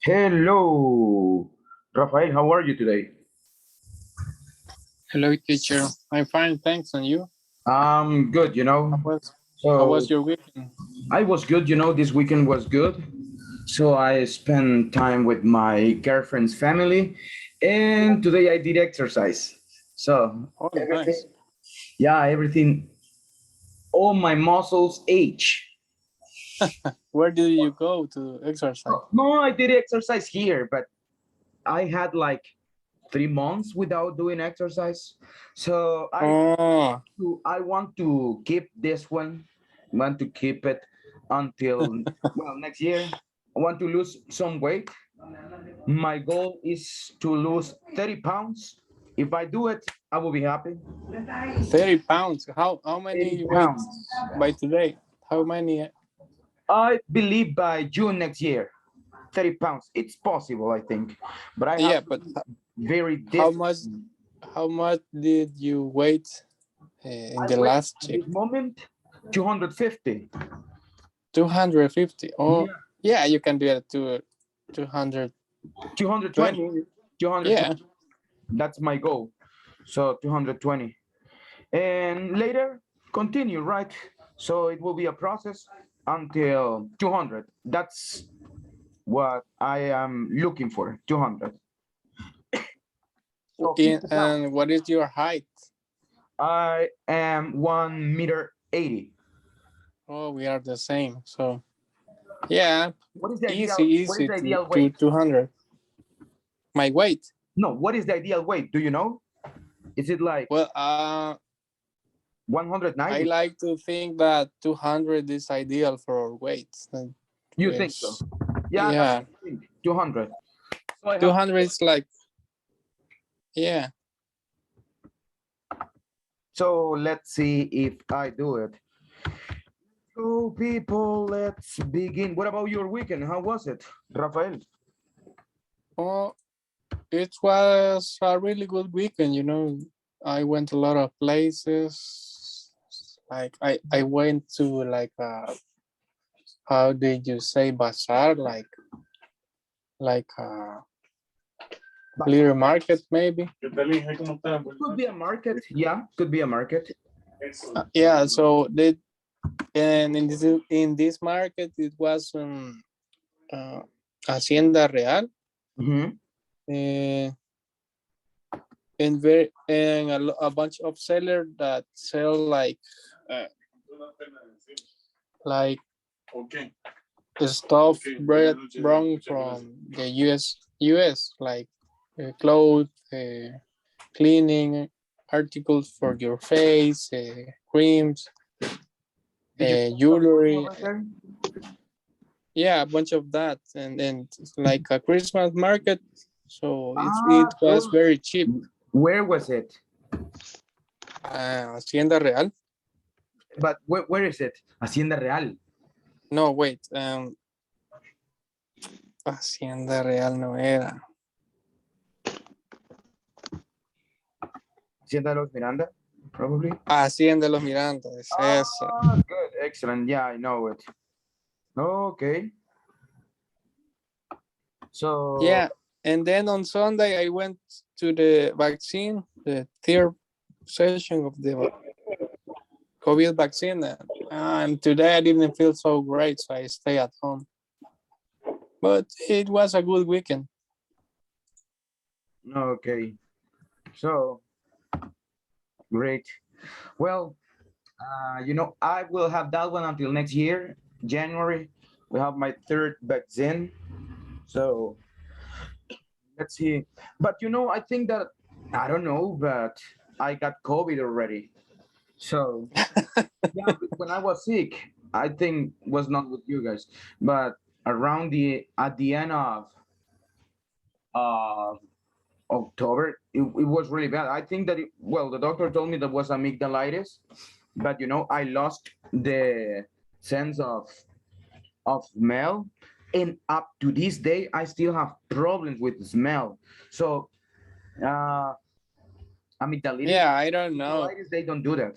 Hello, Rafael. How are you today? Hello, teacher. I'm fine, thanks. And you? I'm good, How was how So was your weekend? I was good, this weekend was good. So I spent time with my girlfriend's family, and today I did exercise. So Oh, everything, nice. yeah, everything, all my muscles age. Where did you go to exercise? No, I did exercise here, but I had like 3 months without doing exercise. So Oh, I want to keep this one. Want to keep it until next year. I want to lose some weight. My goal is to lose 30 pounds. If I do it, I will be happy. 30 pounds. How 30 many weights pounds. by today? How many? I believe by June next year, 30 pounds. It's possible, I think, but I have Yeah, to but be very how much disciplined. how much did you weight in I the weigh last at check? this moment 250. 250. Oh, Yeah, yeah, you can do it to 220. 220. 220. Yeah. That's my goal. So 220. And later, continue, right? So it will be a process until 200. That's what I am looking for, 200. So 50 And pounds. what is your height? I am 1 meter 80. Oh, we are the same. So yeah, What is easy the to ideal weight? 200. My weight. No, what is the ideal weight? Do you know? Is it like Well, I 190? like to think that 200 is ideal for our weights. And You think so? There's, Yeah, that's yeah, what I think. 200. So I have 200 is like, yeah, so let's see if I do it. So, people, let's begin. What about your weekend? How was it, Rafael? oh, it was a really good weekend. I went a lot of places. Like I went to like how did you say bazaar? Like little market maybe. Could be a market. Yeah, could be a market. Yeah, so they and in this market it was uh, Hacienda Real, Mm-hmm. uh, and a bunch of sellers that sell uh, like stuff brought from the US like clothes, cleaning articles for your face, creams, Did you sell something jewelry. over there? Yeah, a bunch of that, and it's like a Christmas market, so Ah, it was cool. very cheap. Where was it? Hacienda Real. But where is it? Hacienda Real. No, wait. Hacienda Real no era. Hacienda de los Miranda, probably. Hacienda Los Miranda, es esa. Ah, good. Excellent. Yeah, I know it. Okay. So, Yeah, and then on Sunday I went to the vaccine, the third session of the COVID vaccine, and today I didn't feel so great, so I stay at home. But it was a good weekend. okay. So, great. Well, I will have that one until next year, January. We have my third vaccine. So let's see. But I think that I don't know, but I got COVID already. So yeah, when I was sick, I think was not with you guys, but around the at the end of uh October, it was really bad. I think that the doctor told me that was amygdalitis, but I lost the sense of smell, and up to this day I still have problems with the smell. So uh amygdalitis, Yeah, I don't know. amygdalitis, they don't do that.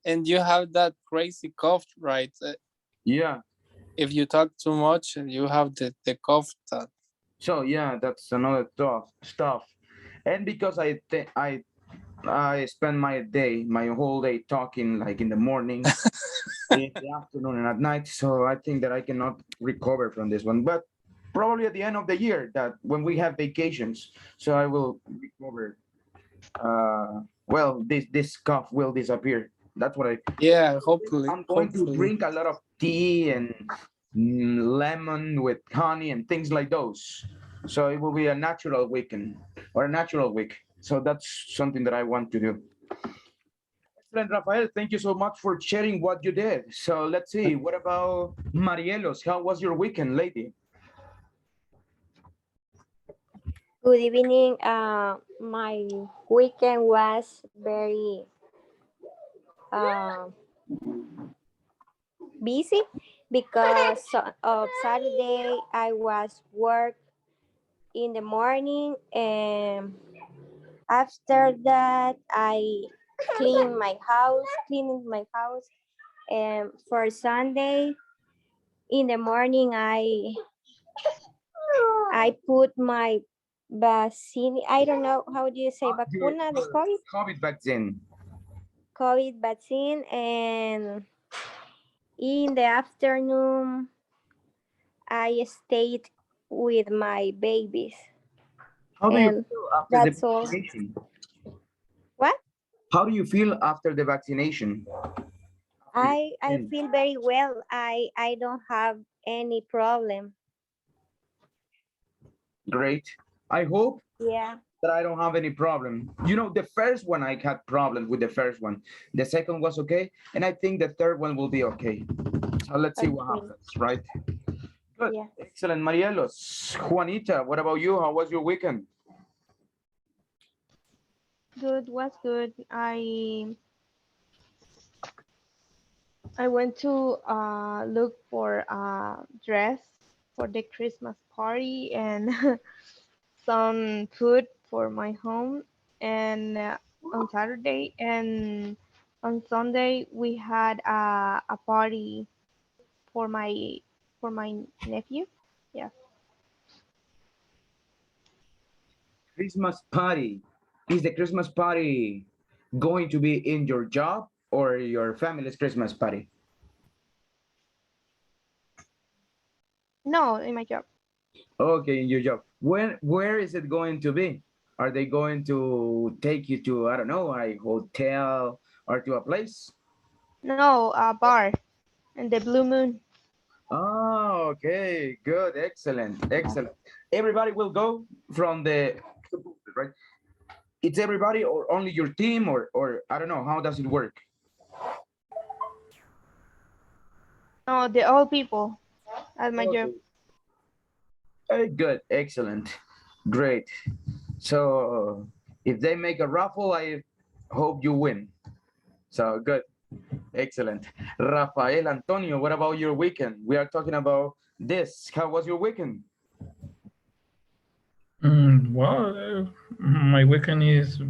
And you have that crazy cough, right? Yeah. if you talk too much, you have the cough that. So yeah, that's another tough stuff. And because I think I spend my whole day talking like in the morning, in the afternoon, and at night. So I think that I cannot recover from this one. But probably at the end of the year, that when we have vacations, so I will recover. Well, this cough will disappear. That's what I. Yeah, hopefully, I'm going to hopefully. drink a lot of tea and lemon with honey and things like those. So it will be a natural weekend or a natural week. So that's something that I want to do. Excellent, Rafael. Thank you so much for sharing what you did. So let's see. What about Marielos? How was your weekend, lady? Good evening. My weekend was very busy because of Saturday I was work in the morning, and after that I cleaning my house, and for Sunday in the morning I put my vaccine. I don't know how do you say Your vacuna, the COVID vaccine. COVID vaccine, and in the afternoon I stayed with my babies, How do you and feel after the that's all. vaccination? What? How do you feel after the vaccination? I feel very well. I don't have any problem. Great. I hope Yeah. that I don't have any problem. You know, the first one I had problems with the first one. The second was okay, and I think the third one will be okay. So let's see what Okay. happens, right? Good. Yeah. Excellent, Marielos. Juanita, what about you? How was your weekend? Good, was good. I went to look for a dress for the Christmas party and some food for my home. And on Saturday and on Sunday we had a party for my nephew. Yeah. Christmas party. Is the Christmas party going to be in your job or your family's Christmas party? No, in my job. Okay, in your job. Where is it going to be? Are they going to take you to, I don't know, a hotel or to a place? No, a bar and the Blue Moon. Oh, okay, good, excellent, excellent. Everybody will go from the right. It's everybody or only your team or I don't know. How does it work? No, the old people at my job. Okay. Very good, excellent, great. So if they make a raffle, I hope you win. So good, excellent. Rafael Antonio, what about your weekend? We are talking about this. How was your weekend? Well, my weekend is uh,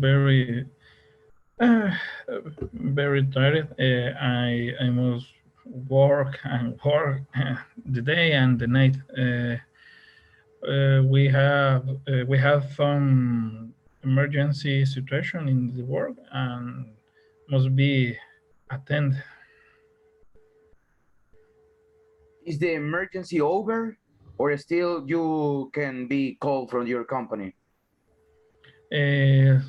very tired. I must work and work the day and the night. We have some emergency situation in the work and must be attend. Is the emergency over or still you can be called from your company? Uh,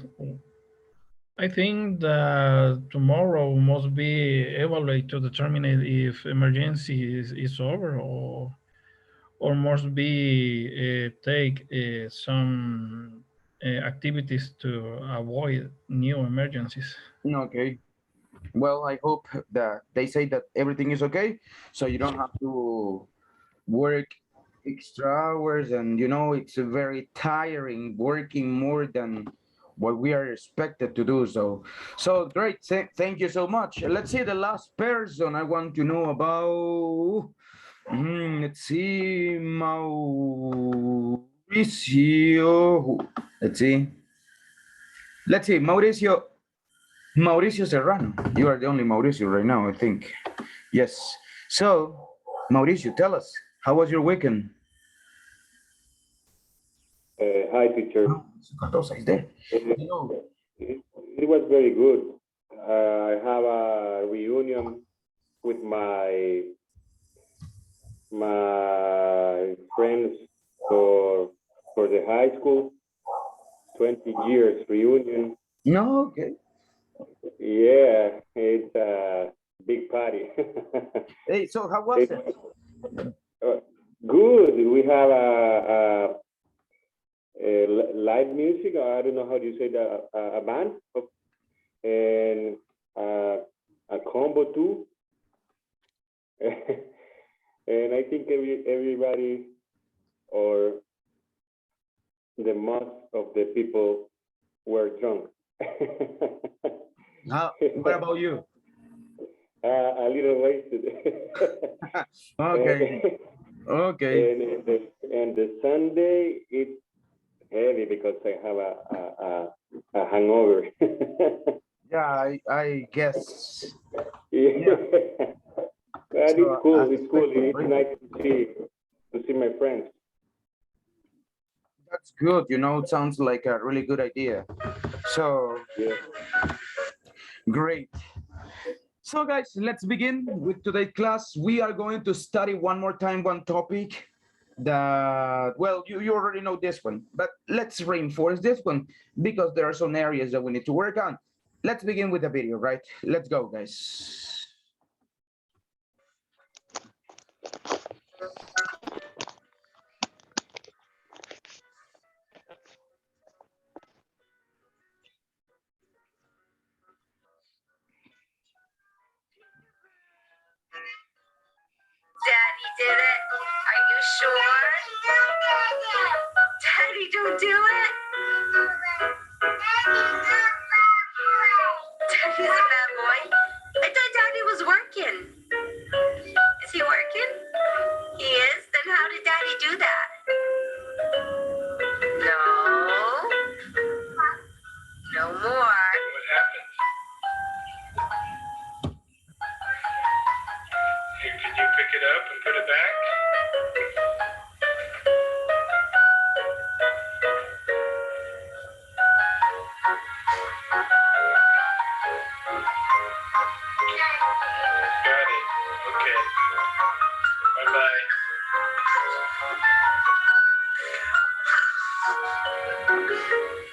I think that tomorrow must be evaluated to determine if emergency is over or must be take some activities to avoid new emergencies. Okay. Well, I hope that they say that everything is okay, so you don't have to work extra hours, and you know it's a very tiring working more than what we are expected to do. So great. Thank you so much. Let's see the last person I want to know about. Let's see, Mauricio. Let's see. Let's see, Mauricio. Mauricio Serrano. You are the only Mauricio right now, I think. Yes. So Mauricio, tell us, how was your weekend? Hi, teacher. Oh, Cardosa is there. It, You know, it was very good. I have a reunion with my friends for the high school. 20 years reunion. no, okay. Yeah, it's a big party. Hey, so how was it? Good. We have a live music. I don't know how do you say that. A band and a combo too. And I think everybody or the most of the people were drunk. What about you? A little wasted. Okay, okay. And the Sunday it's heavy because I have a hangover. Yeah, I guess. Yeah. But So, it's cool. as It's cool. expected, It's right? nice to see my friends. That's good. You know, it sounds like a really good idea. So, Yeah. great. So, guys, let's begin with today's class. We are going to study one more time one topic that, well, you already know this one, but let's reinforce this one because there are some areas that we need to work on. Let's begin with the video, right? Let's go, guys. Daddy did it. Are you sure? Daddy, don't do it. Daddy's a bad boy. I thought Daddy was working. Is he working? He is? Then how did Daddy do that? No. No more. What happened? Can you pick it up and put it back? Got it. Okay. Bye-bye.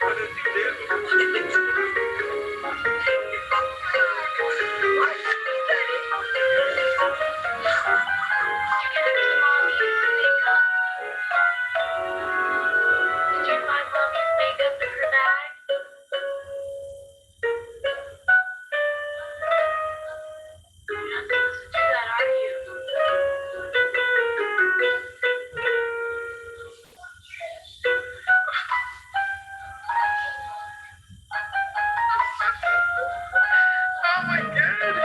What did you do? Did you find Mommy's makeup in her bag? You're not supposed to do that, are you? Oh my god!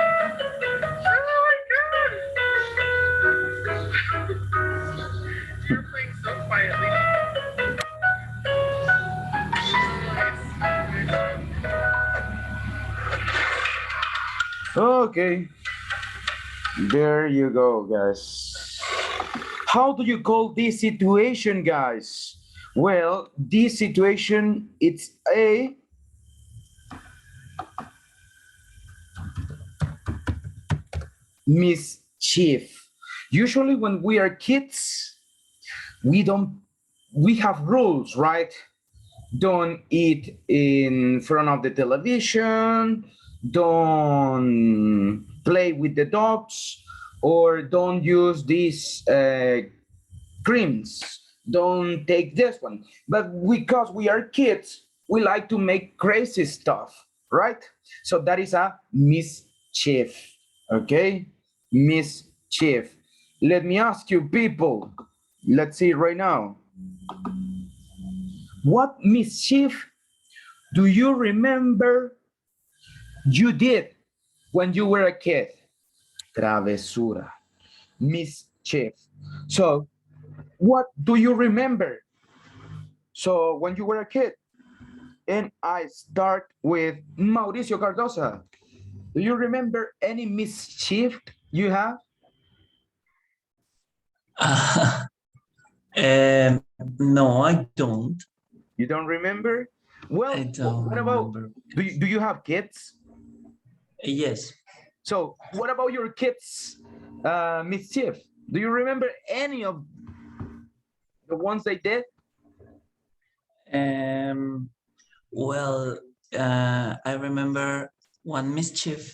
Oh my god! You're playing so quietly. Okay, there you go, guys. How do you call this situation, guys? Well, this situation, it's a mischief. Usually when we are kids, we have rules, right? Don't eat in front of the television, don't play with the dogs, or don't use these creams, don't take this one. But because we are kids, we like to make crazy stuff, right? So that is a mischief, okay? Mischief. Let me ask you people, let's see right now. What mischief do you remember you did when you were a kid? Travesura, mischief. So, what do you remember? So, when you were a kid, and I start with Mauricio Cardosa. Do you remember any mischief you have? No, I don't. You don't remember? Well, I don't what about, remember. do you have kids? Yes. So what about your kids' mischief? Do you remember any of the ones they did? Well, I remember one mischief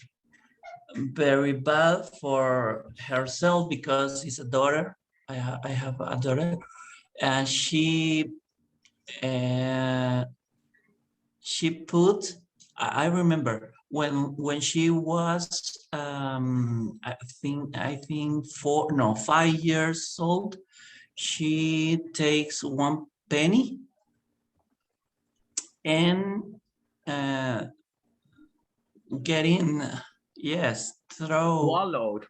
very bad for herself because it's a daughter. I have a daughter, and she put. I remember when she was I think 5 years old. She takes one penny and getting throw Swallowed.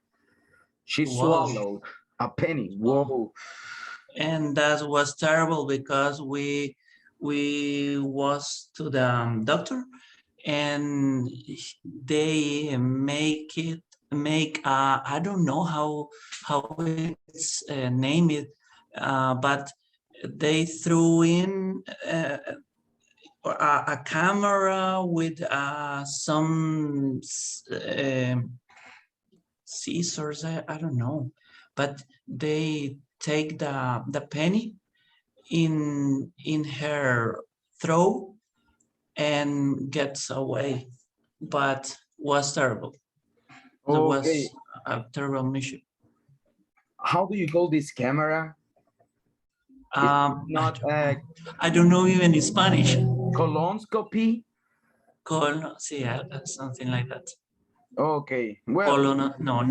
She Swallow. swallowed a penny. Whoa. And that was terrible because we was to the doctor, and they make I don't know how it's name it, but they threw in a camera with some scissors. I don't know, but they take the penny in her throat and gets away, but was terrible. There was Okay. a terrible mission. How do you call this camera? Not I don't know even in Spanish. colonoscopy? Something like that. Okay. Well, Colon, no.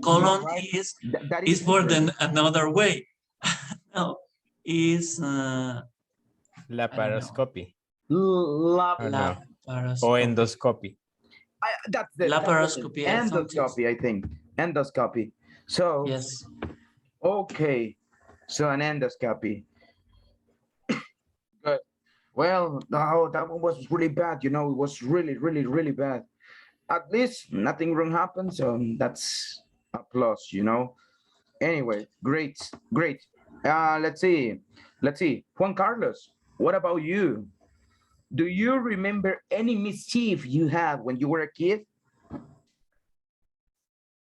Colon right. is That is is for different. another way. No, is Laparoscopy. La- Oh, no. laparoscopy. O endoscopy. that's the Laparoscopy, I thought endoscopy, I think. Endoscopy. So Yes. okay. So an endoscopy. Good. Well, no, that one was really bad. You know, it was really, really, really bad. At least nothing wrong happened, so that's a plus, you know. Anyway, great, great. Let's see. Juan Carlos, what about you? Do you remember any mischief you had when you were a kid?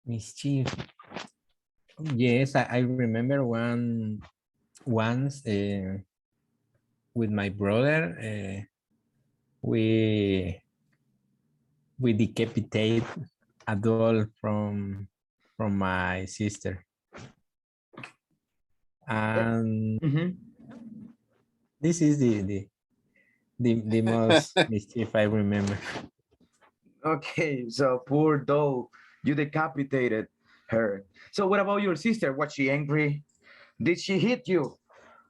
Mischief. Yes, I remember once with my brother, we decapitate a doll from my sister. And this is the most mischief I remember. Okay, so poor doll, you decapitated her. So what about your sister? Was she angry? Did she hit you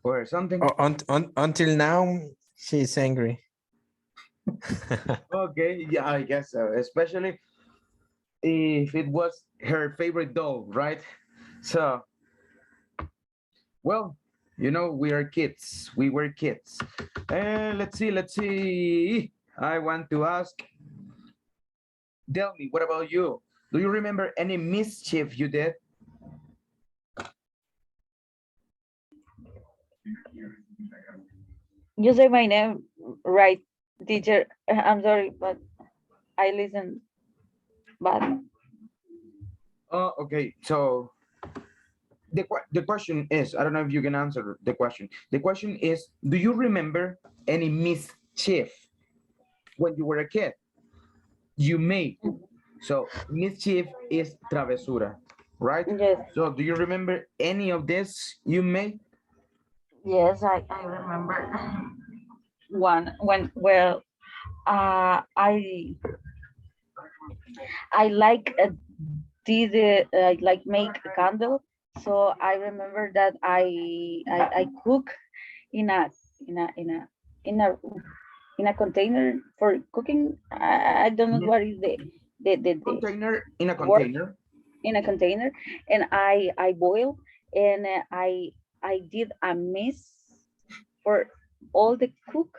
or something? Until now, she's angry. Okay, yeah, I guess so. Especially if it was her favorite doll, right? So, well, you know, we are kids. We were kids. Let's see. I want to ask, tell me, what about you? Do you remember any mischief you did? You say my name right, teacher. I'm sorry, but I listen bad. Okay, so the question is, I don't know if you can answer the question. The question is, do you remember any mischief when you were a kid? You made. So mischief is travesura, right? Yes. So do you remember any of this you made? Yes, I remember one when I like I like make a candle. So I remember that I cook in a in a in a in a in a container for cooking. I don't know what is the container in a word. container. In a container, and I boil, and I did a mess for all the cook,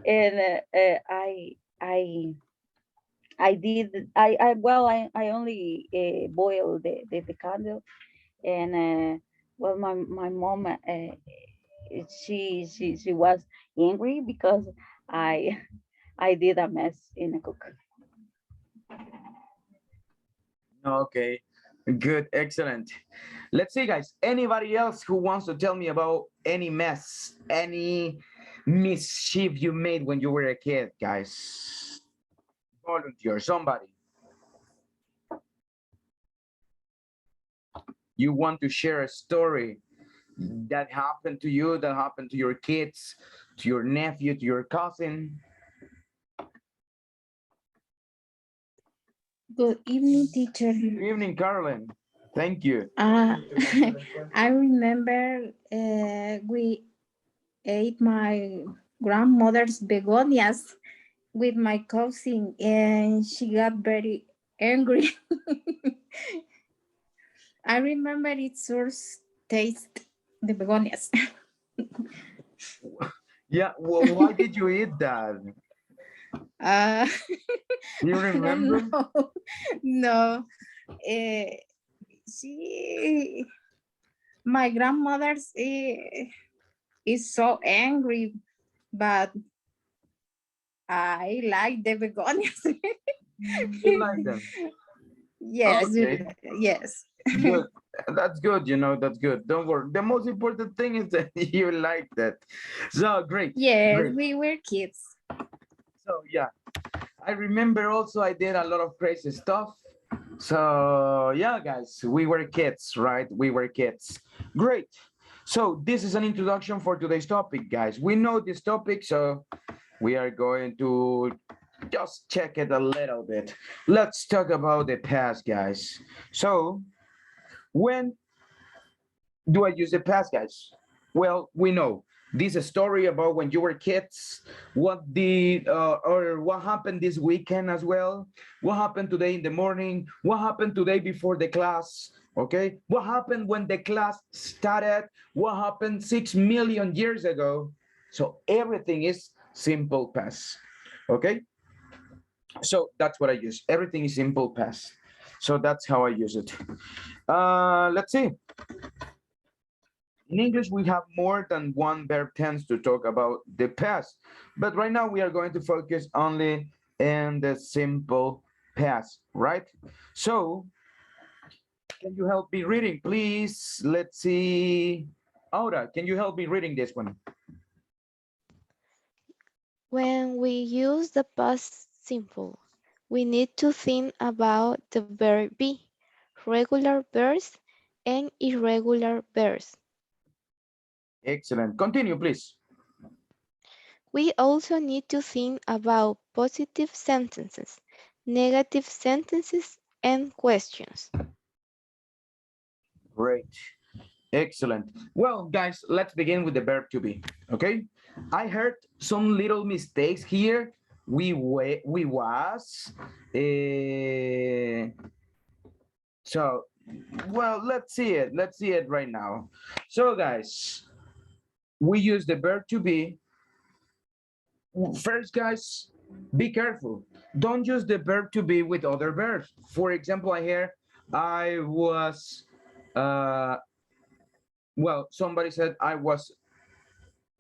and I did I only boil the candle, and well, my mom, she was angry because I I did a mess in a cook. Okay, good, excellent. Let's see, guys. Anybody else who wants to tell me about any mess, any mischief you made when you were a kid, guys? Volunteer, somebody. You want to share a story that happened to you, that happened to your kids, to your nephew, to your cousin? Good evening, teacher. Good evening, Carolyn. Thank you. I remember we ate my grandmother's begonias with my cousin, and she got very angry. I remember its source taste, the begonias. Yeah, well, why did you eat that? Uh, Do you I don't remember? know. No. She, my grandmother's is so angry, but I like the begonias. You like them? Yes, Okay. yes. Good. That's good, you know, that's good. Don't worry. The most important thing is that you like that. So great. Yes, Great. we were kids. So yeah, I remember also I did a lot of crazy stuff. So yeah, guys, we were kids, right? We were kids. Great. So this is an introduction for today's topic, guys. We know this topic, so we are going to just check it a little bit. Let's talk about the past, guys. So when do I use the past, guys? Well, we know this is a story about when you were kids, what did or what happened this weekend as well, what happened today in the morning, what happened today before the class, okay? What happened when the class started, what happened 6 million years ago. So everything is simple past, okay? So that's what I use. Everything is simple past. So that's how I use it. Let's see. In English, we have more than one verb tense to talk about the past, but right now we are going to focus only in the simple past, right? So, can you help me reading, please? Let's see. Aura, can you help me reading this one? When we use the past simple, we need to think about the verb be, regular verbs, and irregular verbs. Excellent. Continue, please. We also need to think about positive sentences, negative sentences, and questions. Great. Excellent. Well, guys, let's begin with the verb to be, okay? I heard some little mistakes here. We was. So, well, let's see it. Let's see it right now. So, guys, we use the verb to be. First, guys, be careful. Don't use the verb to be with other verbs. For example, I hear I was, well, somebody said I was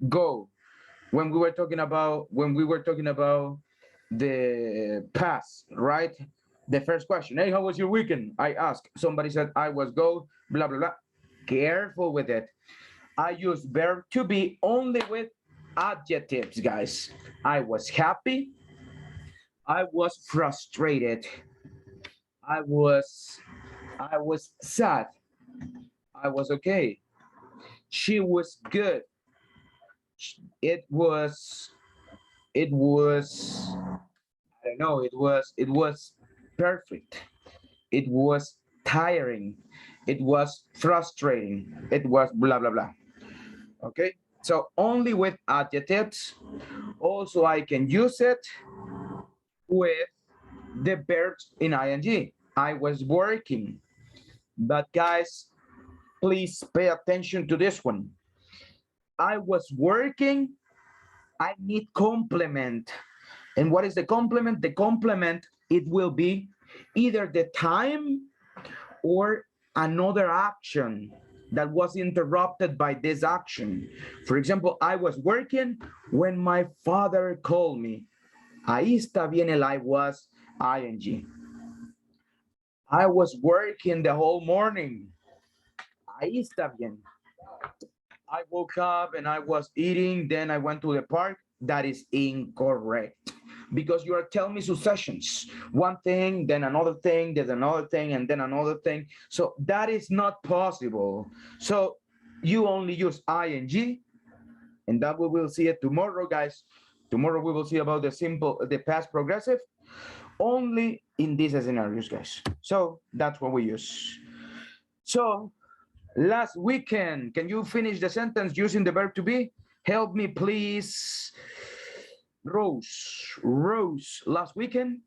go when we were talking about the past, right? The first question, hey, how was your weekend? I asked. Somebody said I was go, blah blah blah. Careful with it. I use verb to be only with adjectives, guys. I was happy. I was frustrated. I was sad. I was okay. She was good. It was I don't know, it was perfect. It was tiring. It was frustrating. It was blah blah blah. Okay? So only with adjectives. Also, I can use it with the verbs in ing. I was working. But guys, please pay attention to this one. I was working. I need complement. And what is the complement? The complement, it will be either the time or another action that was interrupted by this action. For example, I was working when my father called me. Ahí está bien el I was ing. I was working the whole morning. Ahí está bien. I woke up and I was eating, then I went to the park. That is incorrect because you are telling me successions. One thing, then another thing, then another thing, and then another thing. So that is not possible. So you only use ing, and that we will see it tomorrow, guys. Tomorrow we will see about the past progressive only in these scenarios, guys. So that's what we use. So last weekend, can you finish the sentence using the verb to be? Help me, please. Rose, last weekend?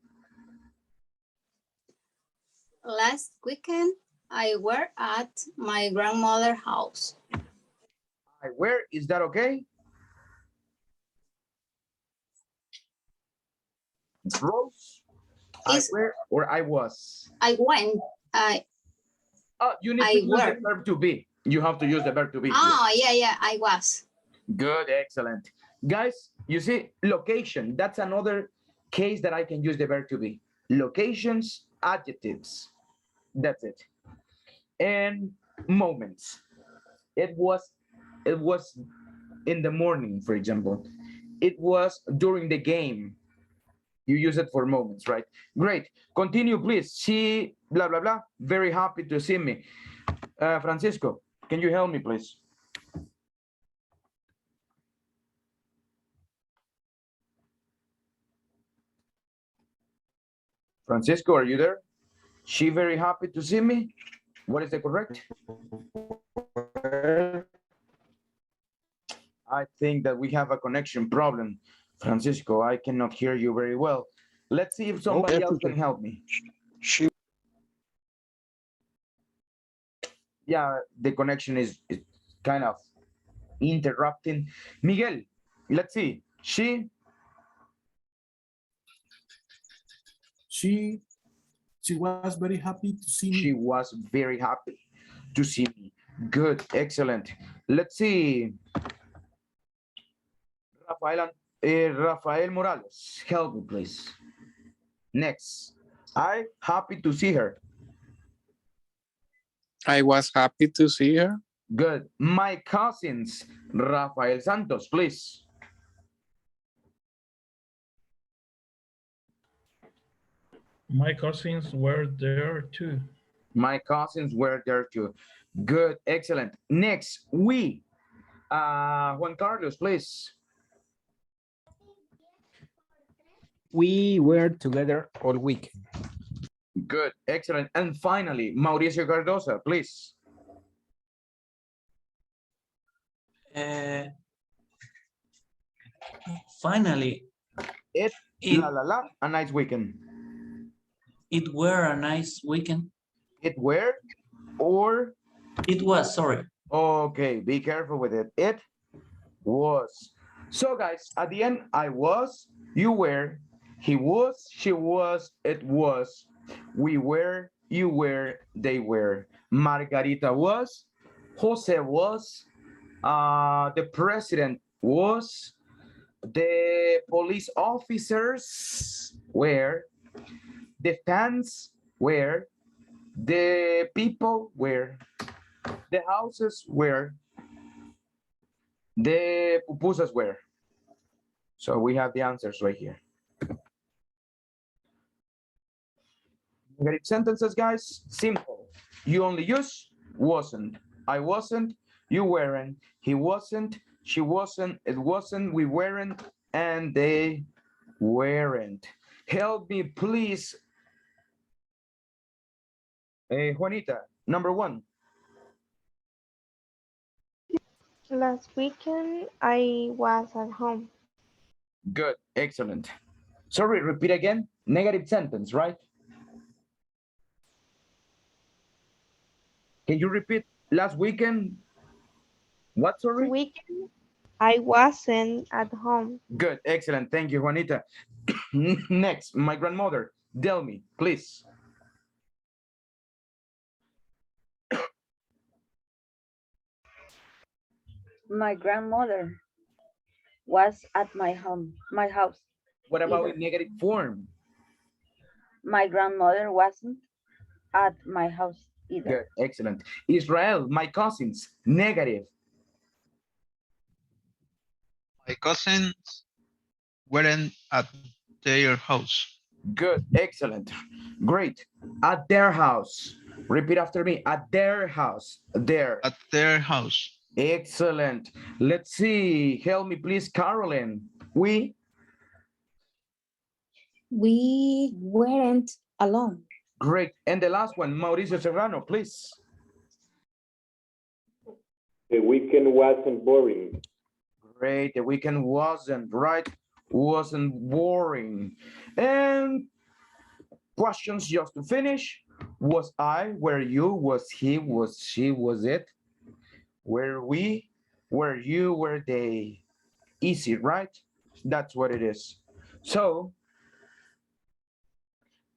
Last weekend, I were at my grandmother's house. Where is that okay? Rose, I were or I was? I went. You need to use the verb to be. You have to use the verb to be. Oh, yeah, I was. Good, excellent. Guys, you see, location, that's another case that I can use the verb to be. Locations, adjectives, that's it. And moments. It was in the morning, for example. It was during the game. You use it for moments, right? Great. Continue, please. She, blah, blah, blah. Very happy to see me. Francisco, can you help me, please? Francisco, are you there? She very happy to see me. What is the correct? I think that we have a connection problem. Francisco, I cannot hear you very well. Let's see if somebody else can help me. Yeah, the connection is kind of interrupting. Miguel, let's see. She was very happy to see me. She was very happy to see me. Good, excellent. Let's see. Rafael Morales, help me, please. Next. I happy to see her. I was happy to see her. Good. My cousins, Rafael Santos, please. My cousins were there too. My cousins were there too. Good, excellent. Next, we. Juan Carlos, please. We were together all week. Good, excellent. And finally, Mauricio Cardosa, please. Finally. A nice weekend. It were a nice weekend. It were or? It was, sorry. Okay, be careful with it. It was. So guys, at the end, I was, you were, he was, she was, it was, we were, you were, they were. Margarita was, Jose was, the president was, the police officers were, the fans were, the people were, the houses were, the pupusas were. So we have the answers right here. Negative sentences, guys, simple. You only use wasn't. I wasn't, you weren't, he wasn't, she wasn't, it wasn't, we weren't, and they weren't. Help me, please. Juanita, number one. Last weekend, I was at home. Good, excellent. Sorry, repeat again. Negative sentence, right? Can you repeat last weekend? What, sorry? Weekend, I wasn't at home. Good, excellent. Thank you, Juanita. Next, my grandmother, tell me, please. My grandmother was at my house. What about Either. in negative form? My grandmother wasn't at my house either. Good, excellent. Israel, my cousins, negative. My cousins weren't at their house. Good, excellent, great. At their house. Repeat after me. At their house. There. At their house. Excellent. Let's see. Help me, please, Carolyn. We weren't alone. great. And the last one, Mauricio Serrano, please. The weekend wasn't boring. Great. The weekend wasn't right. Wasn't boring. And questions just to finish. Was I? Were you? Was he? Was she? Was it? Were we? Were you? Were they? Easy, right? That's what it is. So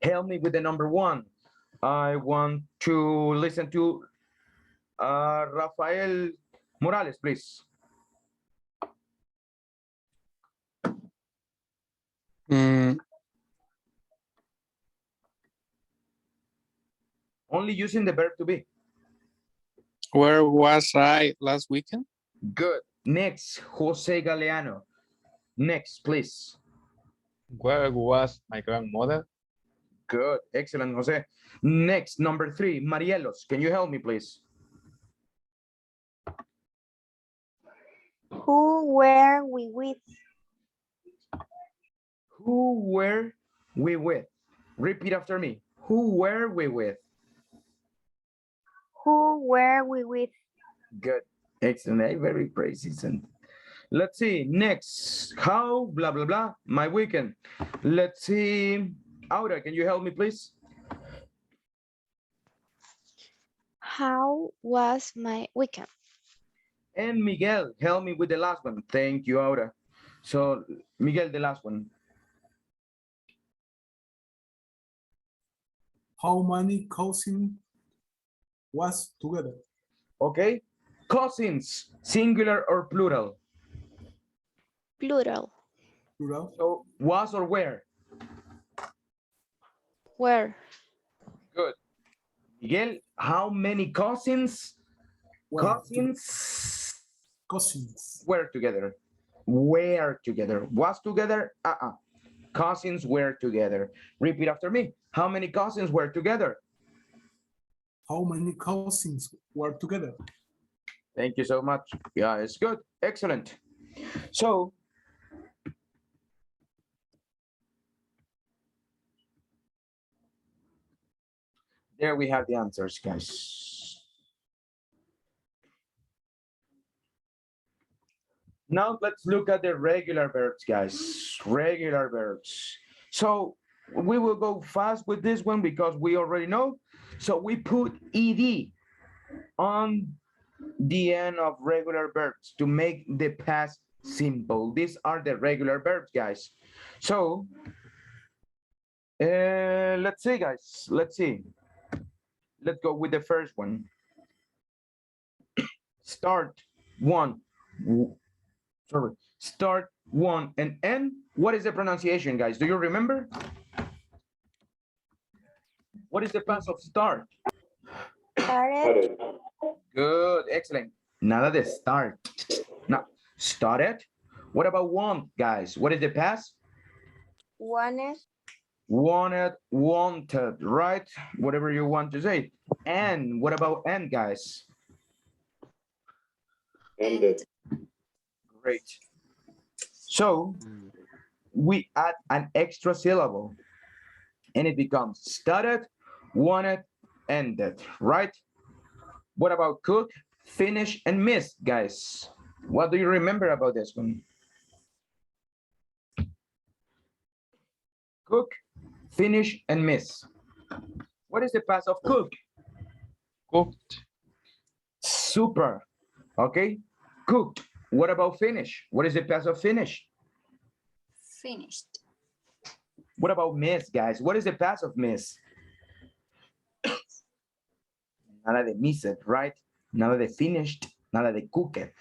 help me with the number one. I want to listen to Rafael Morales, please. Only using the verb to be. Where was I last weekend? Good. Next, Jose Galeano. Next, please. Where was my grandmother? Good. Excellent, Jose. Next, number three, Marielos. Can you help me, please? Who were we with? Who were we with? Repeat after me. Who were we with? Who were we with? Good. Excellent. Very precise. Let's see. Next. How, blah, blah, blah. My weekend. Let's see. Aura, can you help me, please? How was my weekend? And Miguel, help me with the last one. Thank you, Aura. So, Miguel, the last one. How many cousins was together? Okay. Cousins, singular or plural? Plural. Plural. So, was or where? Where? Good. Miguel, how many cousins? Cousins were together. Were together. Was together? Cousins were together. Repeat after me. How many cousins were together? How many cousins were together? Thank you so much. Yeah, it's good. Excellent. So, there we have the answers, guys. Now let's look at the regular verbs, guys. Regular verbs. So we will go fast with this one because we already know. So we put ed on the end of regular verbs to make the past simple. These are the regular verbs, guys. So let's see, guys. Let's see. Let's go with the first one. Start one. Sorry. Start one and end. What is the pronunciation, guys? Do you remember? What is the past of start? Started. Good, excellent. Nada de start. Now, started. What about want, guys? What is the past? Wanted. Wanted, wanted, right? Whatever you want to say. And what about end, guys? Ended. Great. So we add an extra syllable and it becomes started, wanted, ended, right? What about cook, finish, and miss, guys? What do you remember about this one? Cook, finish, and miss. What is the past of cook? Cooked. Super. Okay. Cooked. What about finish? What is the past of finish? Finished. What about miss, guys? What is the past of miss? Nada de miss it, right? Nada de finished, nada de cooked.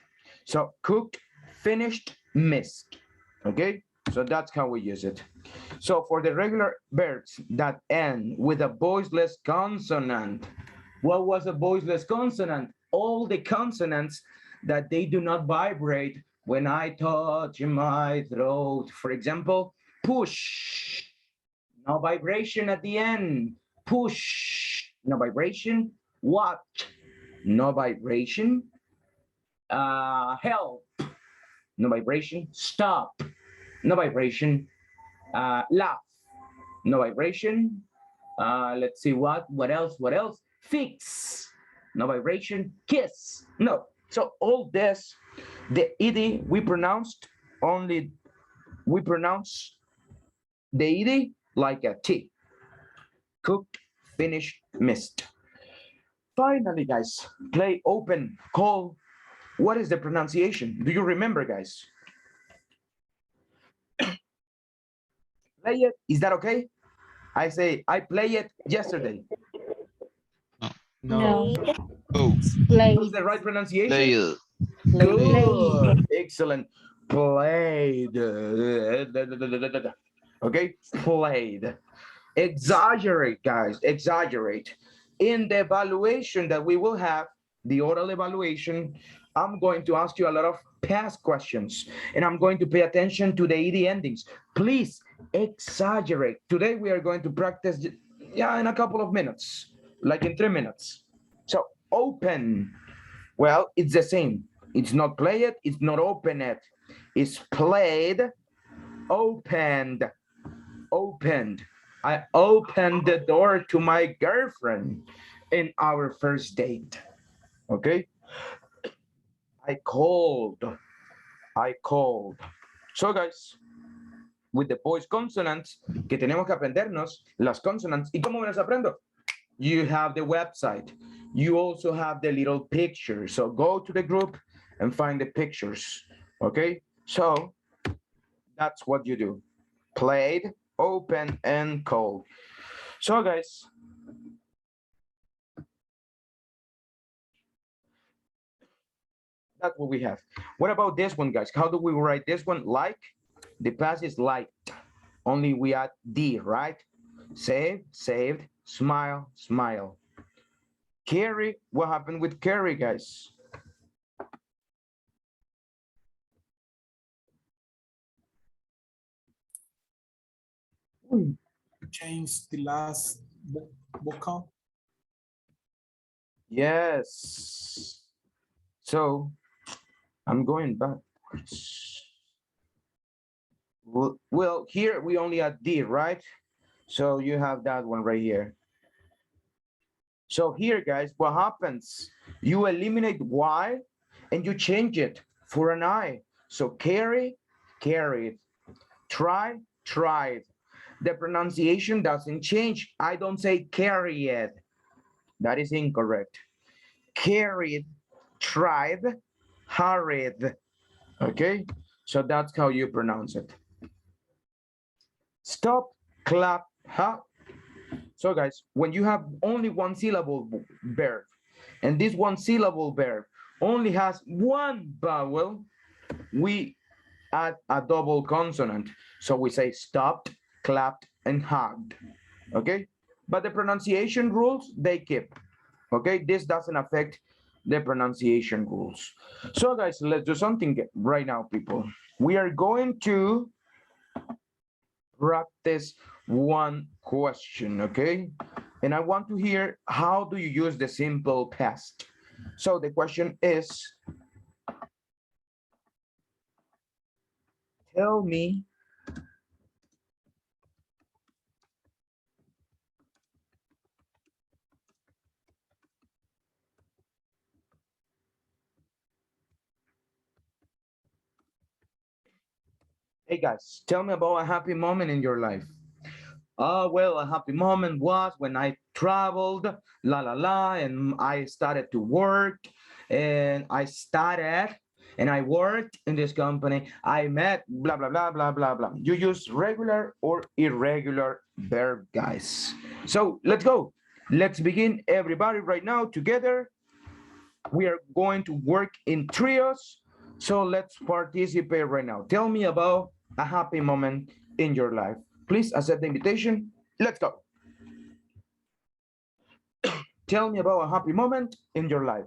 So cooked, finished, missed. Okay, so that's how we use it. So for the regular verbs that end with a voiceless consonant, what was a voiceless consonant? All the consonants that they do not vibrate when I touch my throat. For example, push, no vibration at the end. Push, no vibration. Watch, no vibration. Help, no vibration. Stop, no vibration. Laugh, no vibration. Let's see what else, Fix, no vibration. Kiss, no. So all this, the ed we pronounce the ed like a T. Cooked, finished, missed. Finally, guys, play, open, call. What is the pronunciation? Do you remember, guys? Play it. Is that okay? I say I play it yesterday. No. What's the right pronunciation? Good. Excellent. Played. Okay, played. Exaggerate, guys, exaggerate. In the evaluation that we will have, the oral evaluation, I'm going to ask you a lot of past questions, and I'm going to pay attention to the ed endings. Please exaggerate. Today we are going to practice, yeah, in a couple of minutes, like in 3 minutes. So open, well, it's the same. It's not play it, it's not open it. It's played, opened, opened. I opened the door to my girlfriend in our first date. Okay? I called. So guys, with the voice consonants, que tenemos que aprendernos las consonants. ¿Y cómo me las aprendo? You have the website. You also have the little pictures. So go to the group and find the pictures. Okay? So that's what you do. Played, open, and called. So guys, that's what we have. What about this one, guys? How do we write this one? Like, the past is like, only we add D, right? Save, saved, smile, smile. Carry, what happened with carry, guys? Change the last vocal. Yes. So I'm going backwards. Well, here we only add D, right? So you have that one right here. So here, guys, what happens? You eliminate Y and you change it for an I. So carry, carried. Try, tried. The pronunciation doesn't change. I don't say carried. That is incorrect. Carried, tried, hurried. Okay, so that's how you pronounce it. Stop, clap, ha. So guys, when you have only one syllable verb, and this one syllable verb only has one vowel, we add a double consonant. So we say stopped, clapped, and hugged. Okay, but the pronunciation rules, they keep. Okay, this doesn't affect the pronunciation rules. So guys, let's do something right now, people. We are going to practice one question, okay? And I want to hear, how do you use the simple past? So the question is, tell me hey guys, tell me about a happy moment in your life. Well, a happy moment was when I traveled, and I started to work, and I worked in this company. I met blah, blah, blah, blah, blah, blah. You use regular or irregular verb, guys. So let's go. Let's begin, everybody, right now together. We are going to work in trios. So let's participate right now. Tell me about a happy moment in your life. Please accept the invitation. Let's go. Tell me about a happy moment in your life.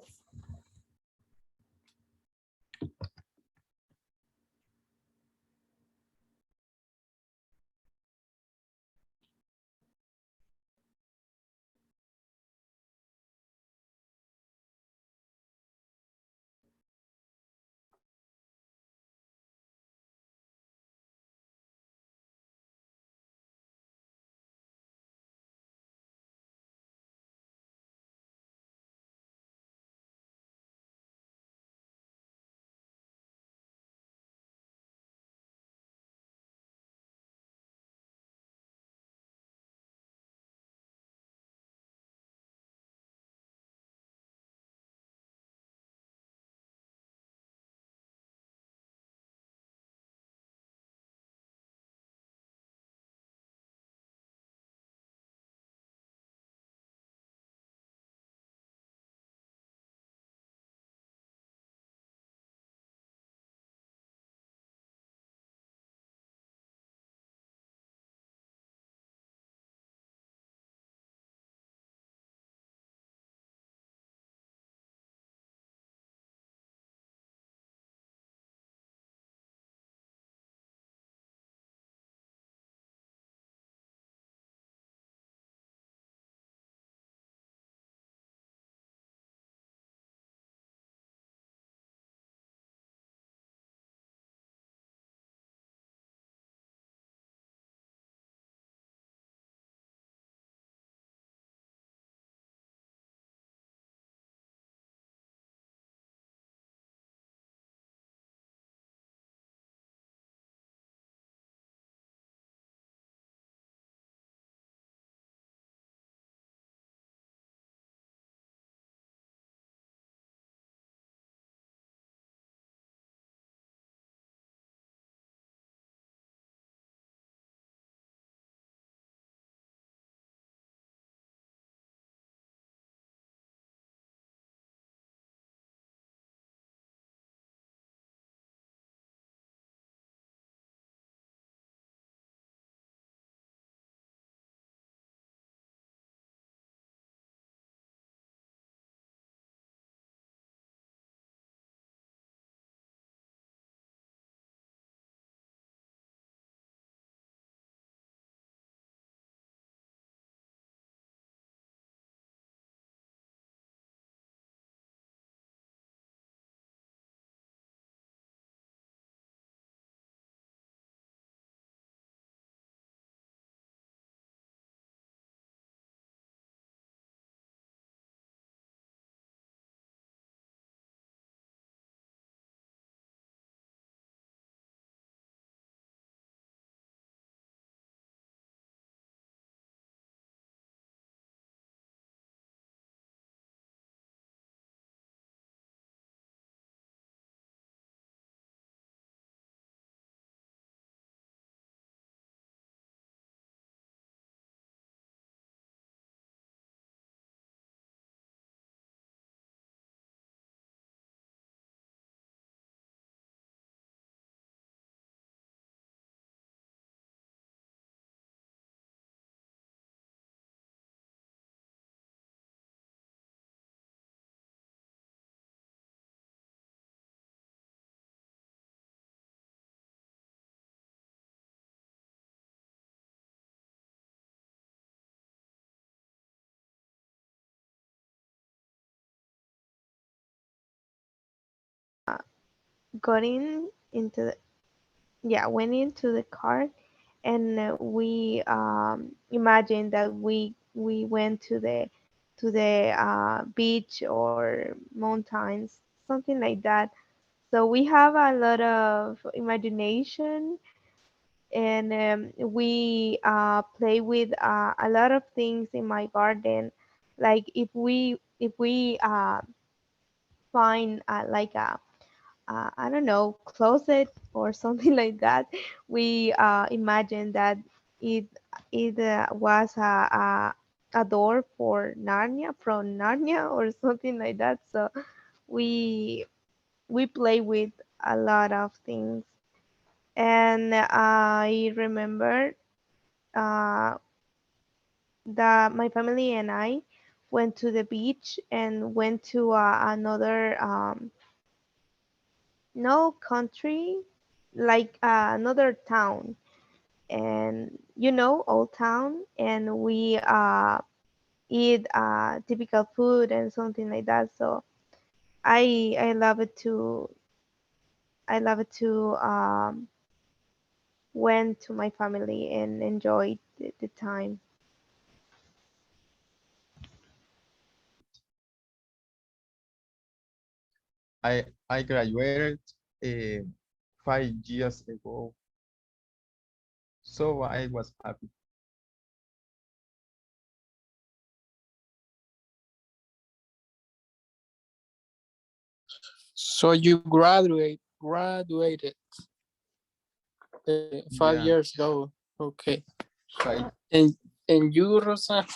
Got into the, yeah, went into the car, and we imagined that we went to the beach or mountains, something like that. So we have a lot of imagination, and we play with a lot of things in my garden. Like if we find like a I don't know, closet or something like that. We imagine that it it was a door for Narnia, from Narnia or something like that. So we we play with a lot of things. And I remember uh, that my family and I went to the beach and went to another no country, like another town, and old town, and we eat typical food and something like that. So I love it to went to my family and enjoyed the time. I graduated 5 years ago, so I was happy. So you graduated 5 Yeah. years ago. Okay. Right. And you, Rosa,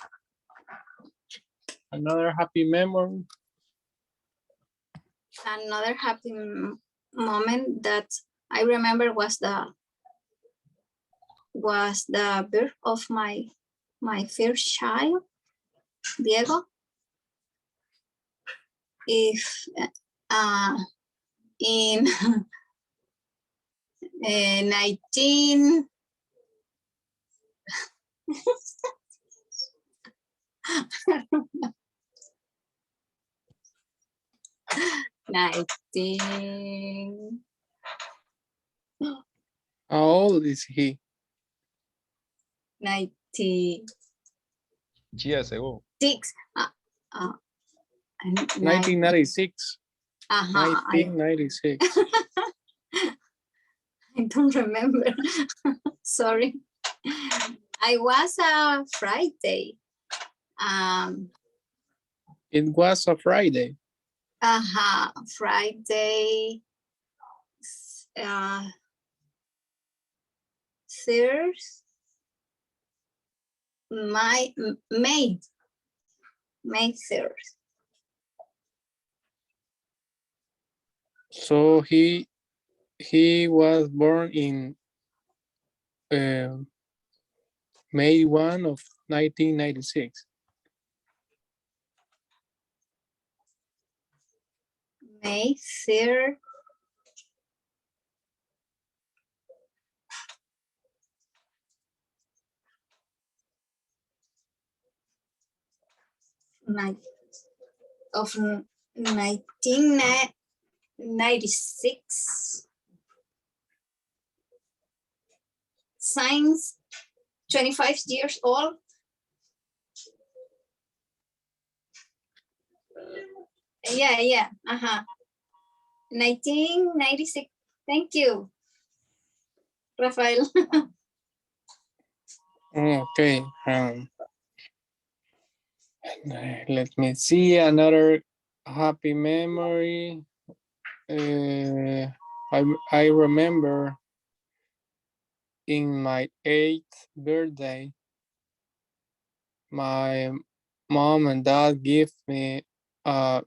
another happy memory? Another happy moment that I remember was the birth of my first child, Diego. If in 19 19 How old is he? 96 Years ago. 1996. Uh-huh, 1996. I don't remember. Sorry. I was a Friday. It was a Friday. Friday. Thursday. May 3rd. So he was born in May 1 of 1996. May 3rd. Of 1996. Since 25 years old. Yeah. 1996. Thank you, Rafael. Okay. Let me see another happy memory. I remember in my 8th birthday, my mom and dad give me a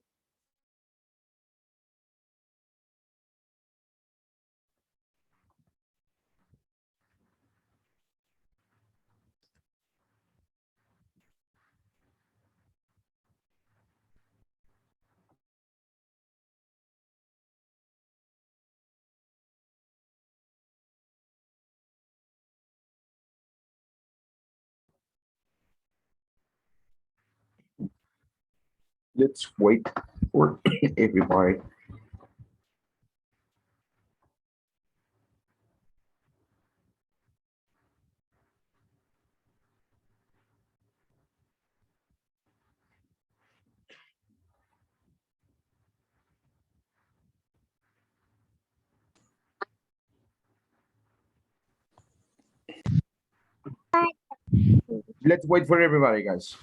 Let's wait for everybody. Let's wait for everybody, guys.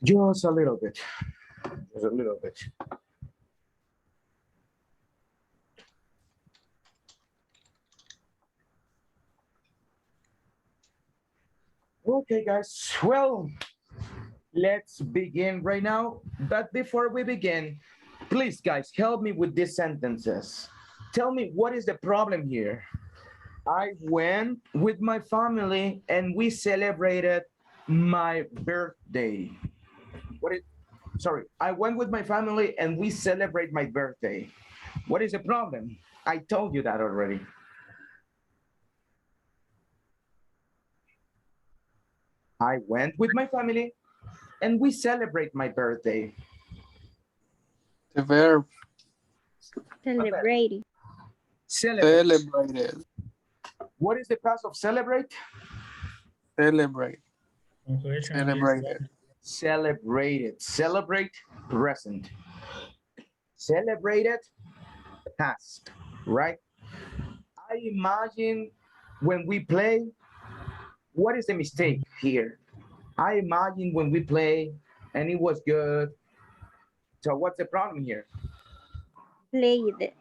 Just a little bit. Just a little bit. Okay, guys. Well, let's begin right now. But before we begin, Please, guys, help me with these sentences. Tell me, what is the problem here? I went with my family and we celebrated my birthday. Sorry, I went with my family and we celebrate my birthday. What is the problem? I told you that already. I went with my family and we celebrate my birthday. The verb Celebrating. celebrated. What is the past of celebrate? Celebrate. Punctuation is Celebrated. Celebrated. Celebrate, present. Celebrated, past, right? I imagine when we play, what is the mistake here? I imagine when we play and it was good. So what's the problem here? Played.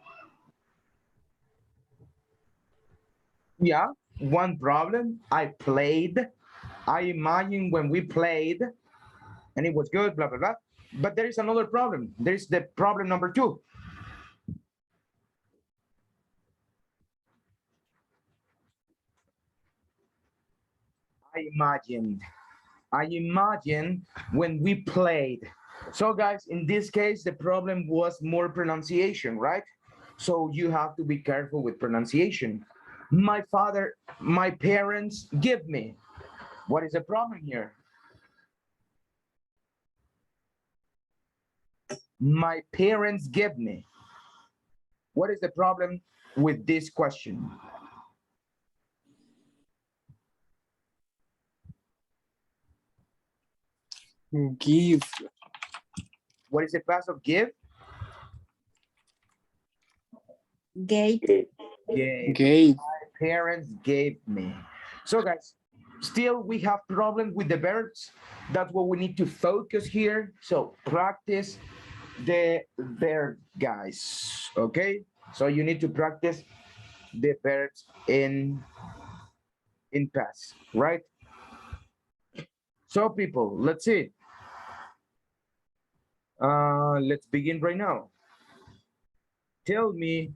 Yeah, one problem. I played. I imagine when we played and it was good, blah, blah, blah. But there is another problem. There is the problem number 2. I imagine when we played. So guys, in this case, the problem was more pronunciation, right? So you have to be careful with pronunciation. My parents give me. What is the problem here? My parents give me. What is the problem with this question? Give. What is the past of give? Gave. Gave. My parents gave me. So guys, still we have problems with the verbs. That's what we need to focus here. So practice the verb, guys. Okay? So you need to practice the verbs in past, right? So people, let's see. Let's begin right now. Tell me,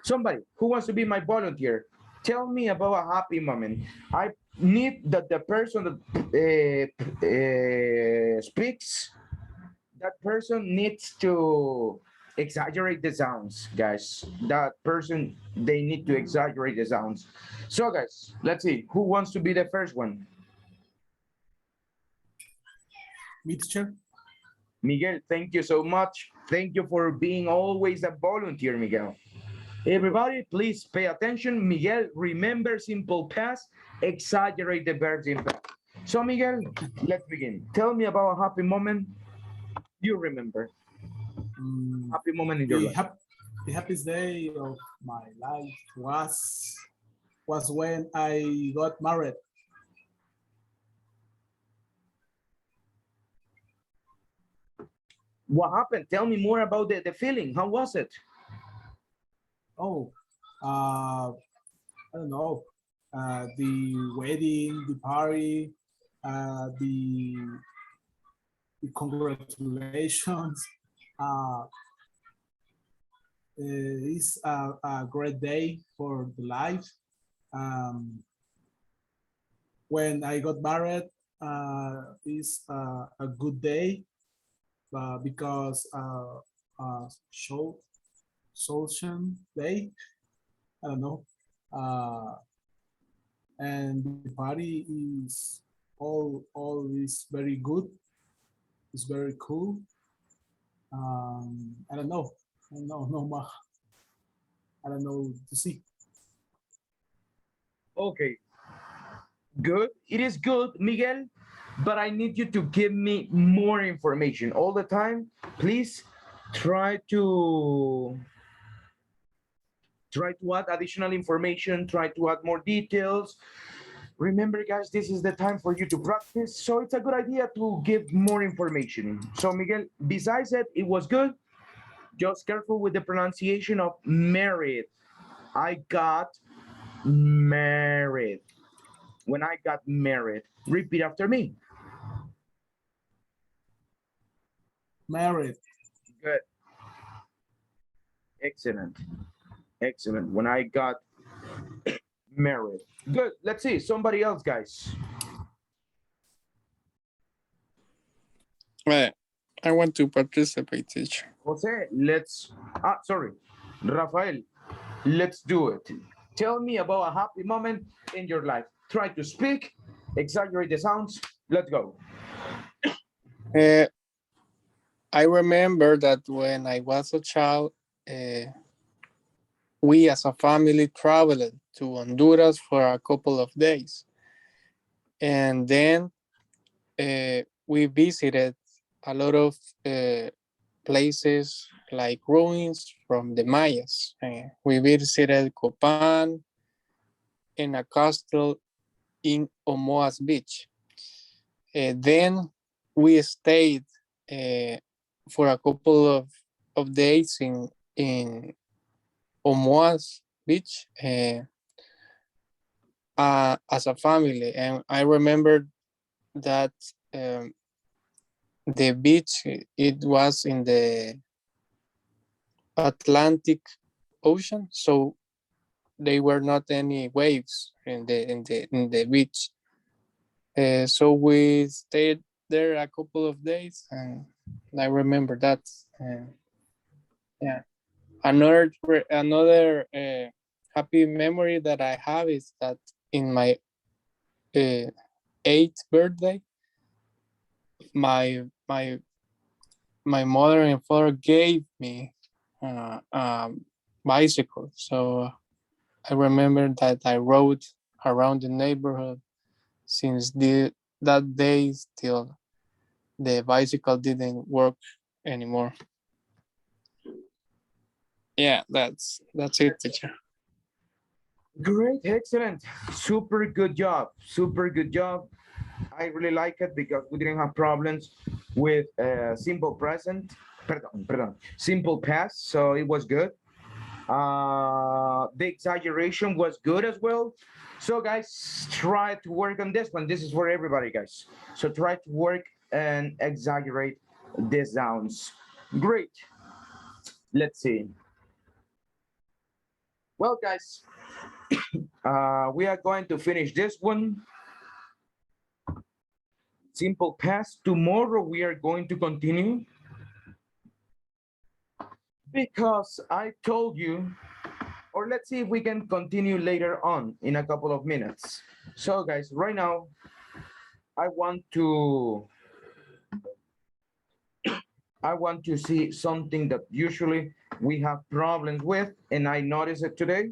somebody who wants to be my volunteer, tell me about a happy moment. I need that the person that speaks, that person needs to exaggerate the sounds, guys. That person, they need to exaggerate the sounds. So guys, let's see, who wants to be the first one? Me, teacher. Miguel, thank you so much. Thank you for being always a volunteer, Miguel. Everybody, please pay attention. Miguel, remember simple past, exaggerate the verbs in past. So Miguel, let's begin. Tell me about a happy moment you remember. Happy moment in your life. The happiest day of my life was when I got married. What happened? Tell me more about the feeling. How was it? Oh, I don't know. The wedding, the party, the congratulations. It's a great day for the life. When I got married, it's a good day. Because social day, I don't know, and the party is all is very good. It's very cool. I don't know. I don't know to see. Okay, good. It is good, Miguel. But I need you to give me more information all the time. Please try to add additional information, try to add more details. Remember, guys, this is the time for you to practice. So it's a good idea to give more information. So Miguel, besides that, it was good. Just careful with the pronunciation of married. I got married. When I got married, repeat after me. Married. Good. Excellent. Excellent. When I got married. Good. Let's see. Somebody else, guys. Right. I want to participate, teacher. Jose, sorry. Rafael, let's do it. Tell me about a happy moment in your life. Try to speak, exaggerate the sounds. Let's go. I remember that when I was a child, we as a family traveled to Honduras for a couple of days. And then we visited a lot of places like ruins from the Mayas. We visited Copan and a castle in Omoas Beach. Then we stayed for a couple of days in Omoas Beach as a family. And I remember that the beach, it was in the Atlantic Ocean, so there were not any waves in the beach. So we stayed there a couple of days, and I remember that. Yeah, another happy memory that I have is that in my 8th birthday, my mother and father gave me a bicycle. So I remember that I rode around the neighborhood since that day till the bicycle didn't work anymore. Yeah, that's it, teacher. Great, excellent. Super good job. Super good job. I really like it because we didn't have problems with simple present, simple past, so it was good. The exaggeration was good as well. So guys, try to work on this one. This is for everybody, guys. So try to work and exaggerate the sounds. Great. Let's see. Well, guys, we are going to finish this one. Simple past. Tomorrow we are going to continue because I told you, or let's see if we can continue later on in a couple of minutes. So guys, right now I want to see something that usually we have problems with, and I noticed it today.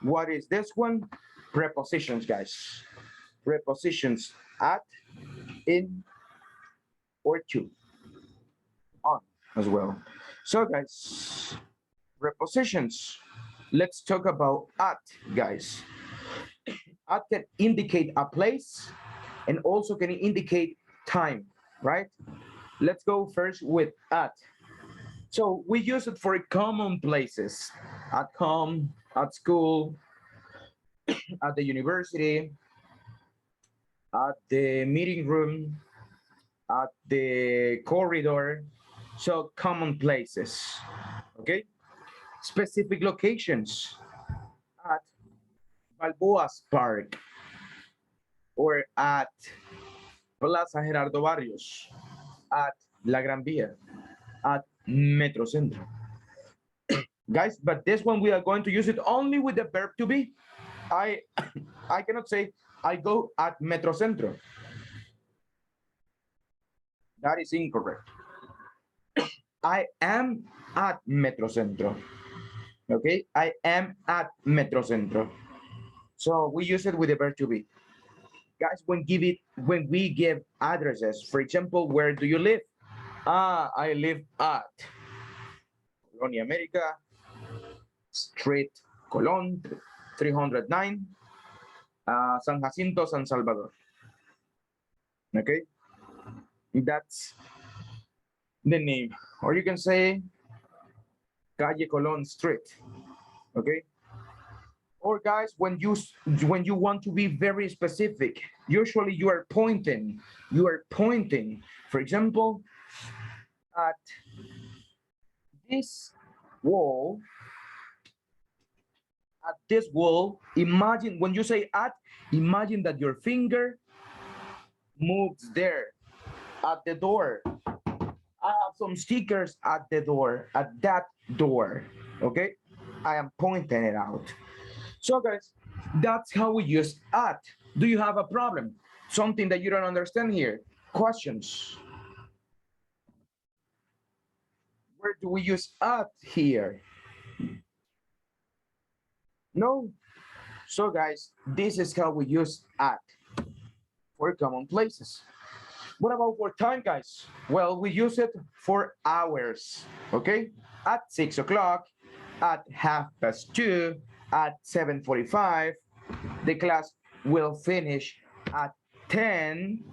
What is this one? Prepositions, guys. Prepositions: at, in, or to, on as well. So guys, prepositions. Let's talk about at, guys. At can indicate a place and also can indicate time, right? Let's go first with at. So we use it for common places: at home, at school, at the university, at the meeting room, at the corridor. So common places, okay? Specific locations: at Balboa's Park, or at Plaza Gerardo Barrios, at La Gran Vía, at Metrocentro. Guys, but this one we are going to use it only with the verb to be. I cannot say I go at Metrocentro. That is incorrect. I am at Metrocentro. Okay, I am at Metrocentro. So we use it with the verb to be. Guys, when we give addresses, for example, where do you live? I live at Colonia America, Street Colon, 309, San Jacinto, San Salvador. Okay, that's the name. Or you can say Calle Colon Street. Okay. Or guys, when you want to be very specific, usually you are pointing. For example, at this wall, at this wall, imagine when you say at, imagine that your finger moves there at the door. I have some stickers at the door, at that door. Okay, I am pointing it out. So guys, that's how we use at. Do you have a problem? Something that you don't understand here? Questions? Where do we use at here? No? So guys, this is how we use at for common places. What about for time, guys? Well, we use it for hours, okay? At 6 o'clock, at 2:30, at 7:45. The class will finish at 10.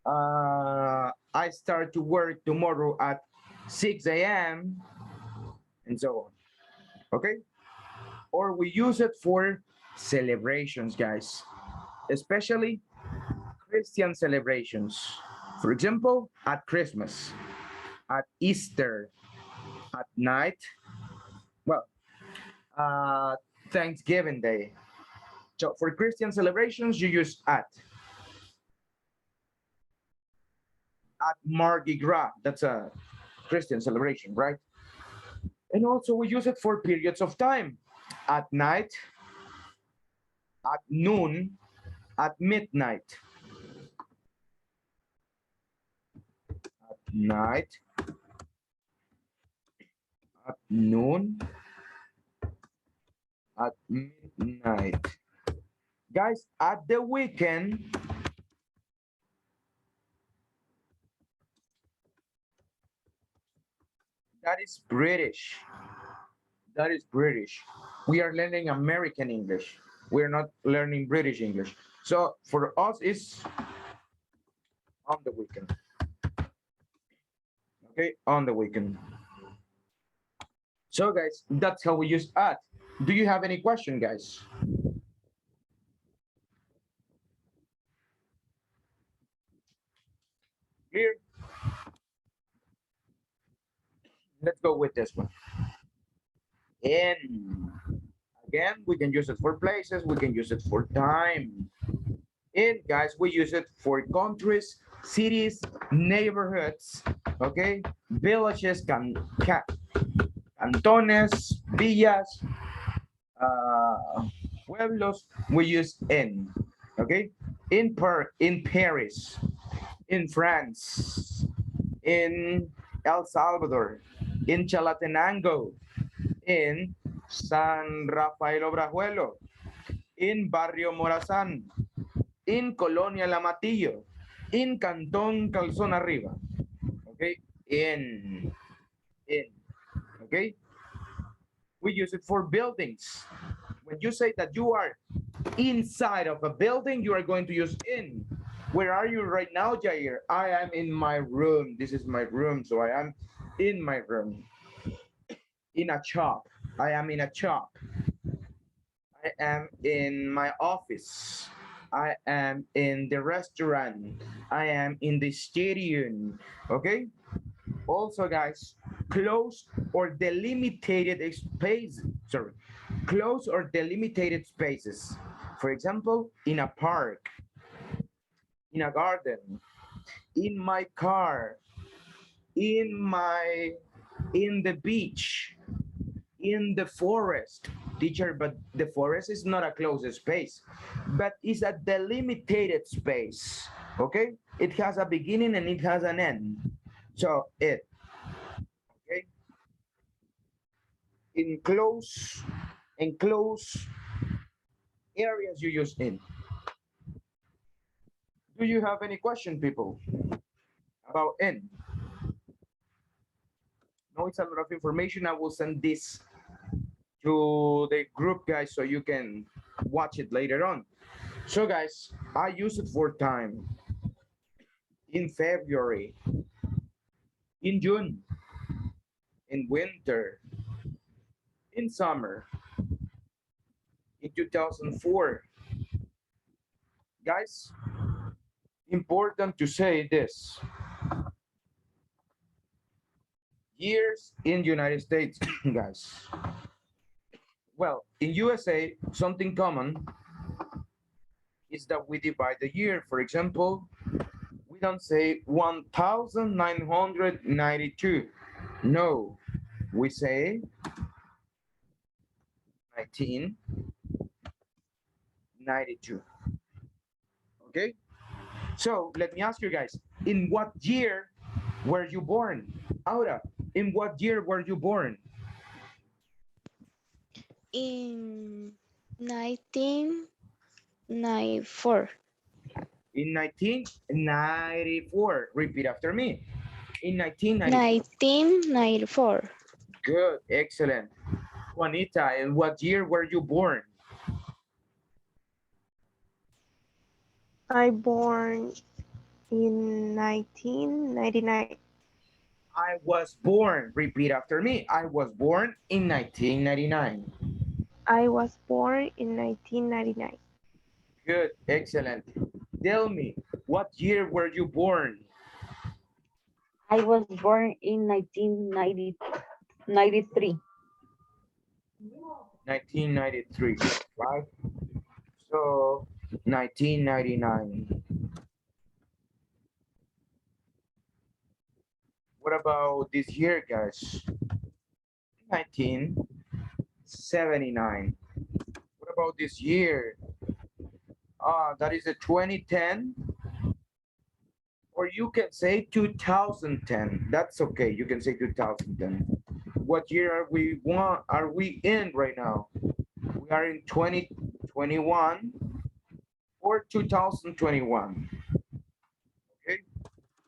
I start to work tomorrow at 6 a.m. and so on, okay? Or we use it for celebrations, guys, especially Christian celebrations. For example, at Christmas, at Easter, at night, well, Thanksgiving Day. So for Christian celebrations, you use at. At Mardi Gras, that's a Christian celebration, right? And also we use it for periods of time. At night, at noon, at midnight. At night, at noon, at midnight. Guys, at the weekend, that is British. That is British. We are learning American English. We're not learning British English. So for us, it's on the weekend. Okay, on the weekend. So guys, that's how we use at. Do you have any question, guys? Clear? Let's go with this one. In. Again, we can use it for places, we can use it for time. In, guys, we use it for countries, cities, neighborhoods, okay? Villages, cantones, villas, pueblos, we use in, okay? In Paris, in France, in El Salvador, in Chalatenango, in San Rafael Obrajuelo, in Barrio Morazán, in Colonia La Matillo, in Cantón Calzón Arriba, okay? In, okay? We use it for buildings. When you say that you are inside of a building, you are going to use in. Where are you right now, Jair? I am in my room. This is my room, so I am in my room. In a shop. I am in a shop. I am in my office. I am in the restaurant. I am in the stadium. Okay? Also, guys, closed or delimited space. Sorry. Closed or delimited spaces. For example, in a park, in a garden, in my car, in the beach, in the forest. Teacher, but the forest is not a closed space, but it's a delimited space, okay? It has a beginning and it has an end. So it, okay? Enclosed areas you use in. Do you have any question, people, about in? No, it's a lot of information. I will send this to the group, guys, so you can watch it later on. So guys, I use it for time. In February, in June, in winter, in summer, in 2004. Guys, important to say this. Years in United States, guys. Well, in USA, something common is that we divide the year. For example, we don't say 1992. No, we say 1992. Okay? So let me ask you guys, in what year were you born? Aura, in what year were you born? In 1994. In 1994. Repeat after me. In 1994. 1994. Good, excellent. Juanita, in what year were you born? I born in 1999. I was born. Repeat after me. I was born in 1999. I was born in 1999. Good, excellent. Tell me, what year were you born? I was born in 1993. 1993, right? So, 1999. What about this year, guys? 1979. What about this year? That is a 2010. Or you can say 2010. That's okay. You can say 2010. What year are we in right now? We are in 2021 or 2021. Okay.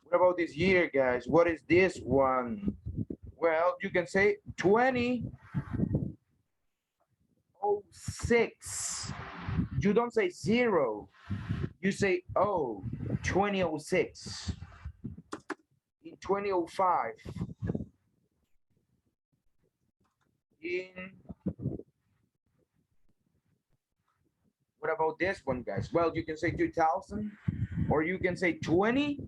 What about this year, guys? What is this one? Well, you can say 2006. You don't say 0. You say 2006. In 2005. What about this one, guys? Well, you can say 2000 or you can say 2000.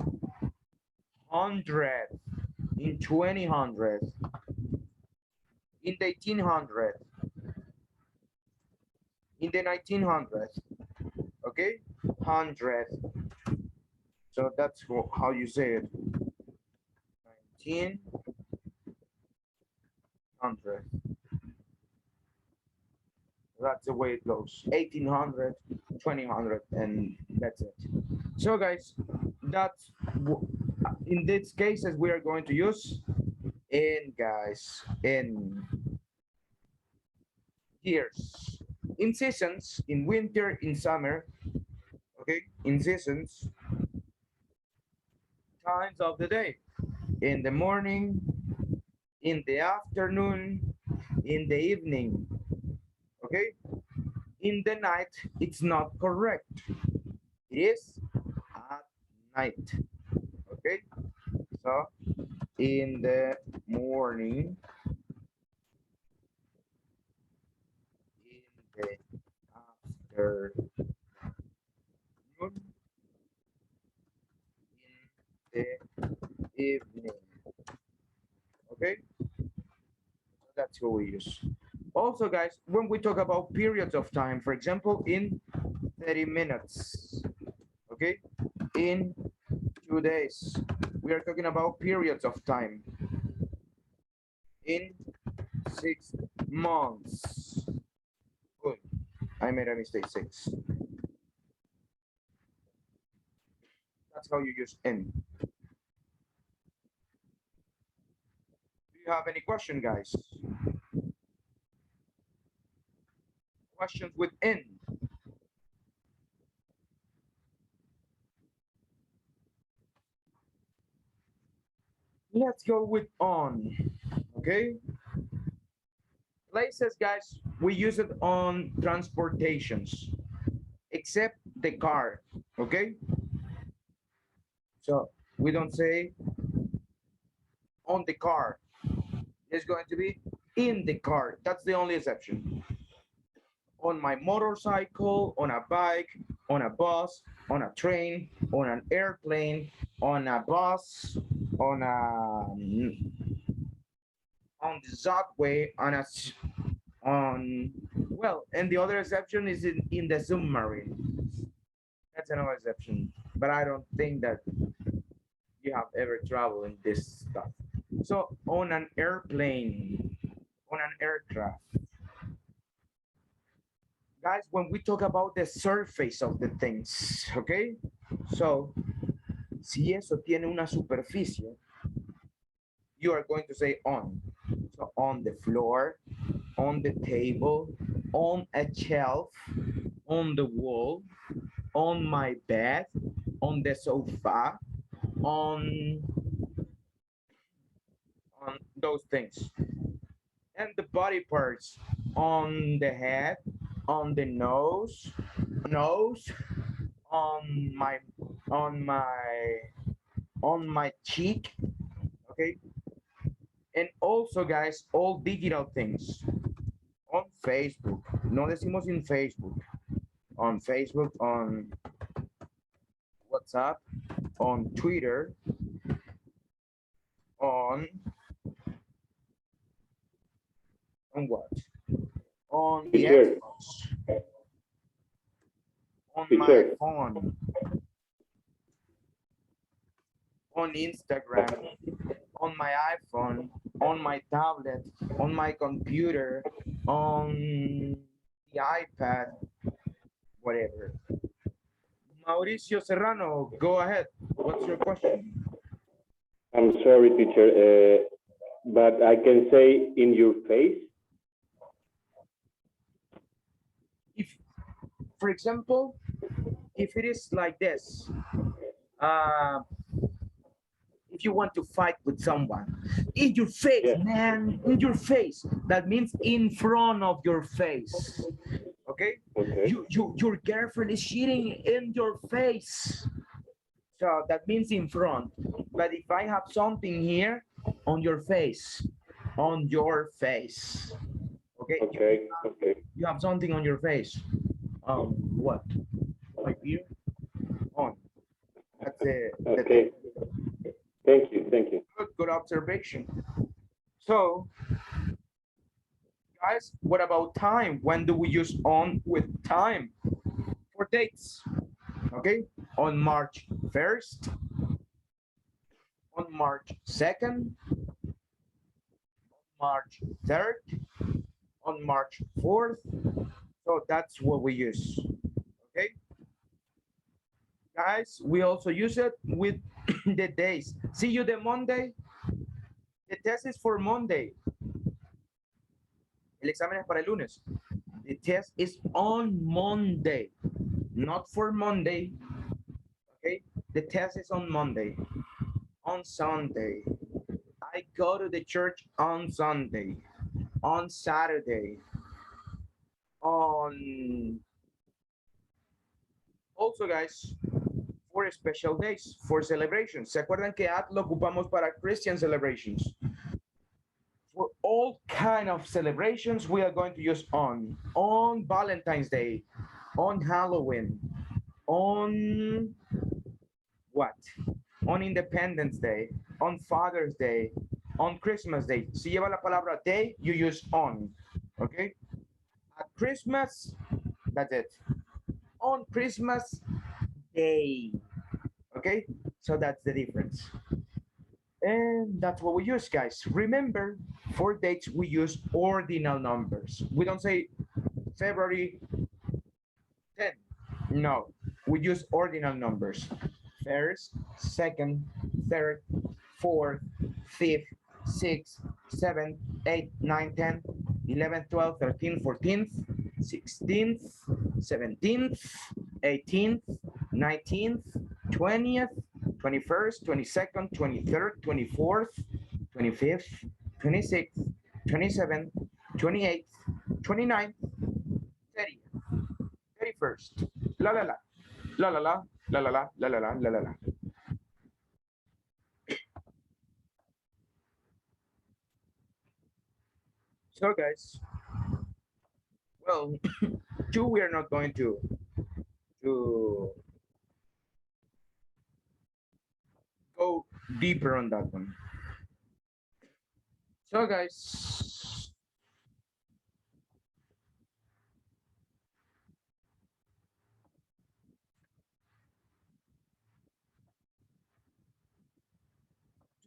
In 2000. In the 1800. In the 1900s. Okay? 100. So that's how you say it. 1900. That's the way it goes. 1800, 2000, and that's it. So guys, that's in these cases we are going to use in, guys, in years, in seasons, in winter, in summer, okay, in seasons, times of the day, in the morning, in the afternoon, in the evening, okay? In the night, it's not correct. It is at night, okay? So, in the morning, in the afternoon, in the evening, okay? That's what we use. Also, guys, when we talk about periods of time, for example, in 30 minutes, okay? In 2 days, we are talking about periods of time. In 6 months. Good. I made a mistake, 6. That's how you use in. Do you have any question, guys? Questions with in? Let's go with on, okay? Places, guys, we use it on transportations, except the car, okay? So we don't say on the car. It's going to be in the car. That's the only exception. On my motorcycle, on a bike, on a bus, on a train, on an airplane, on a bus, on a on the subway, on, well, and the other exception is in the submarine. That's another exception, but I don't think that you have ever traveled in this stuff. So on an airplane, on an aircraft, guys, when we talk about the surface of the things, okay? So, si eso tiene una superficie, you are going to say on. So on the floor, on the table, on a shelf, on the wall, on my bed, on the sofa, on those things. And the body parts, on the head, on the nose, on my cheek, okay? And also, guys, all digital things on Facebook. No decimos in Facebook. On Facebook, on WhatsApp, on Twitter, on what? On the Teacher. Xbox, on my Teacher. phone, on Instagram, on my iPhone, on my tablet, on my computer, on the iPad, whatever. Mauricio Serrano, go ahead. What's your question? I'm sorry, teacher, but I can say in your face. If, for example, if it is like this, if you want to fight with someone, in your face, man, in your face, that means in front of your face. Okay? Your girlfriend is cheating in your face. So that means in front. But if I have something here on your face, okay? You have something on your face. What? Like here? On. That's it. Okay. Thank you. Good observation. So, guys, what about time? When do we use on with time? For dates, okay? On March 1st, on March 2nd, March 3rd, on March 4th. So that's what we use, okay? Guys, we also use it with the days. See you the Monday. The test is for Monday. El examen es para el lunes. The test is on Monday, not for Monday. Okay, the test is on Monday. On Sunday, I go to the church on Sunday, on Saturday, on also, guys, for special days, for celebrations. ¿Se acuerdan que at lo ocupamos para Christian celebrations? For all kind of celebrations, we are going to use on Valentine's Day, on Halloween, on what? On Independence Day, on Father's Day, on Christmas Day. Si lleva la palabra day, you use on, okay? At Christmas, that's it. On Christmas Day, okay? So that's the difference. And that's what we use, guys. Remember, for dates, we use ordinal numbers. We don't say February 10. No, we use ordinal numbers. First, second, third, fourth, fifth, sixth, seventh, 8th, 9th, 10th, 11th, 12th, 13th, 14th, 16th, 17th, 18th, 19th, 20th, 21st, 22nd, 23rd, 24th, 25th, 26th, 27th, 28th, 29th, 30th, 31st. La la la. La la la. La la la. La la la. La la la. So guys, well, we are not going to go deeper on that one. So guys,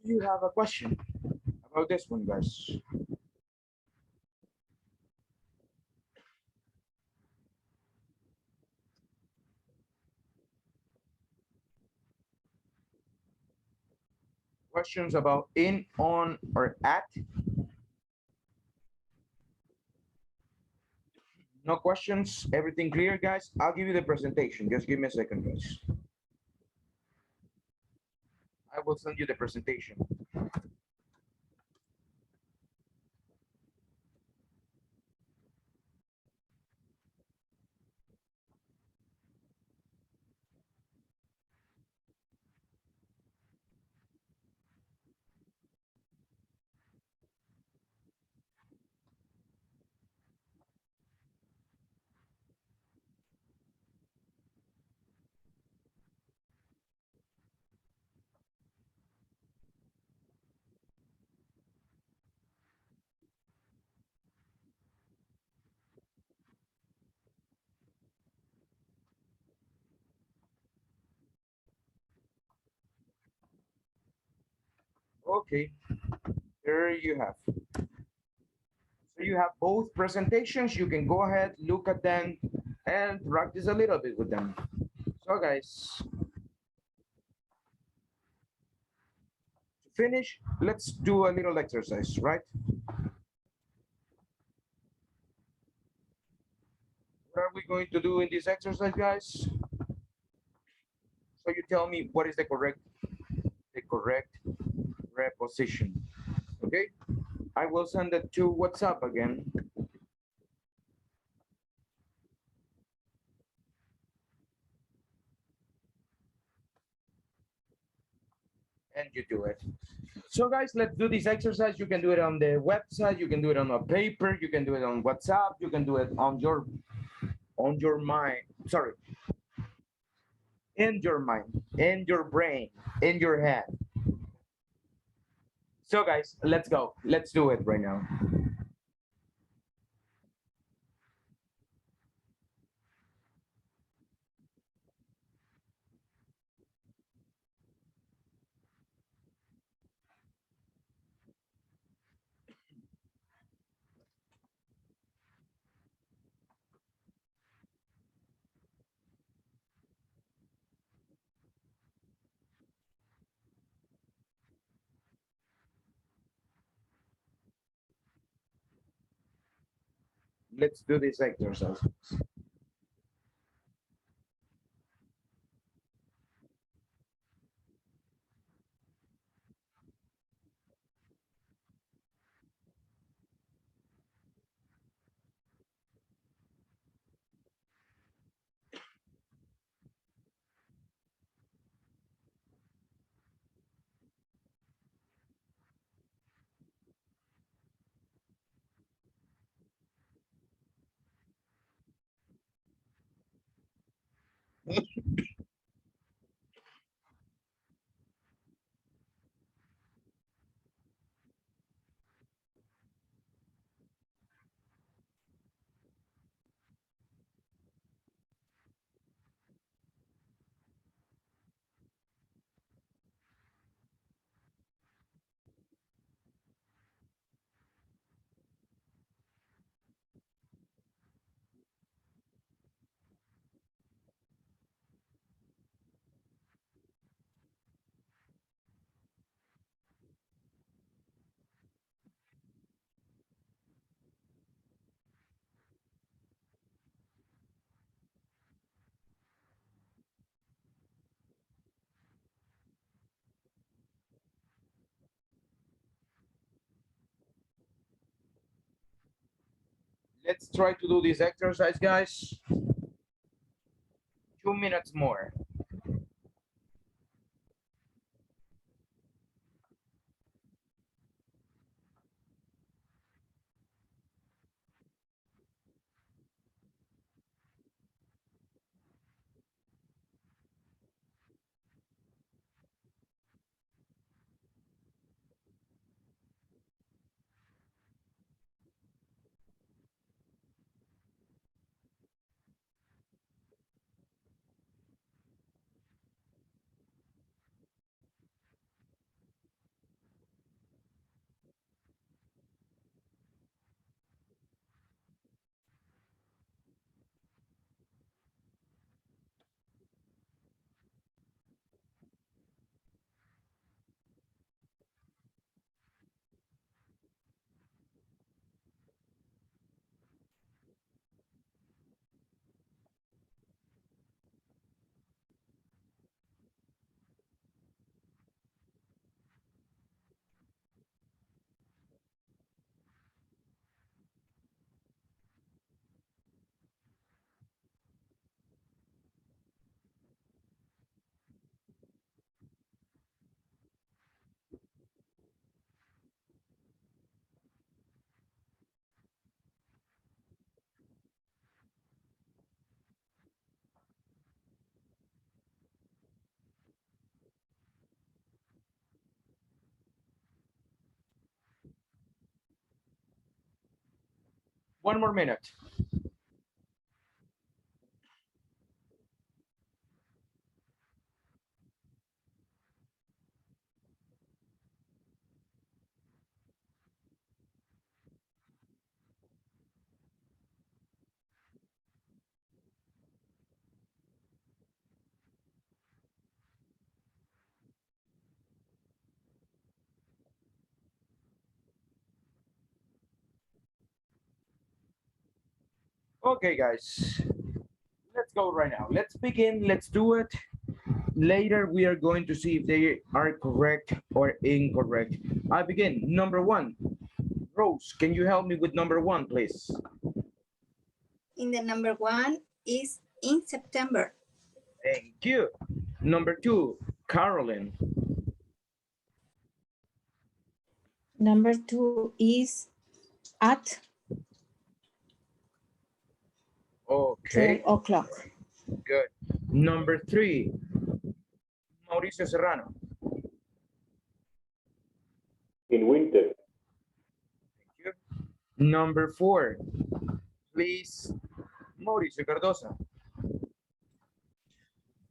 do you have a question about this one, guys? Questions about in, on, or at? No questions? Everything clear, guys? I'll give you the presentation. Just give me a second, guys. I will send you the presentation. Okay, there you have. So you have both presentations. You can go ahead, look at them, and practice a little bit with them. So guys, to finish, let's do a little exercise, right? What are we going to do in this exercise, guys? So you tell me what is the correct preposition. Okay, I will send it to WhatsApp again. And you do it. So guys, let's do this exercise. You can do it on the website, you can do it on a paper, you can do it on WhatsApp, you can do it on your mind. Sorry. In your mind, in your brain, in your head. So guys, let's go. Let's do it right now. Let's do this exercise. Let's try to do this exercise, guys. 2 minutes more. One more minute. Okay, guys, let's go right now. Let's begin. Let's do it. Later, we are going to see if they are correct or incorrect. I begin. Number one. Rose, can you help me with number one, please? In the number one is in September. Thank you. Number two, Carolyn. Number two is at Okay, 12 o'clock. good. Number three, Mauricio Serrano. In winter. Thank you. Number four, please, Mauricio Cardosa.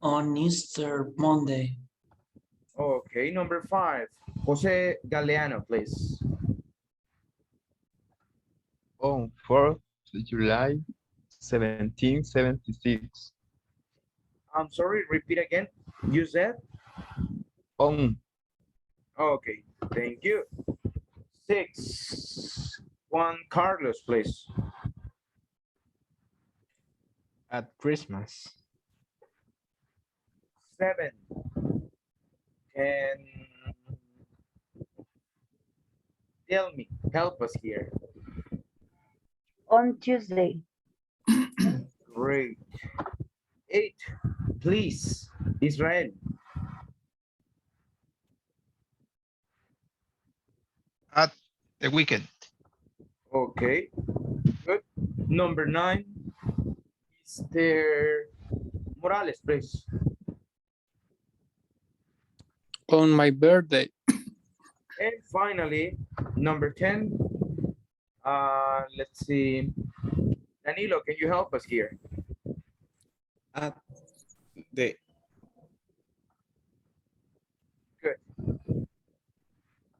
On Easter Monday. Okay, number five, Jose Galeano, please. On 4th July 1776. I'm sorry, repeat again. You said? On Okay, thank you. Six, Juan Carlos, please. At Christmas. Seven, and tell me, help us here. On Tuesday. Great. Eight, please, Israel. At the weekend. Okay, good. Number nine, Mr. Morales, please. On my birthday. And finally, number 10, let's see. Danilo, can you help us here? At the Good.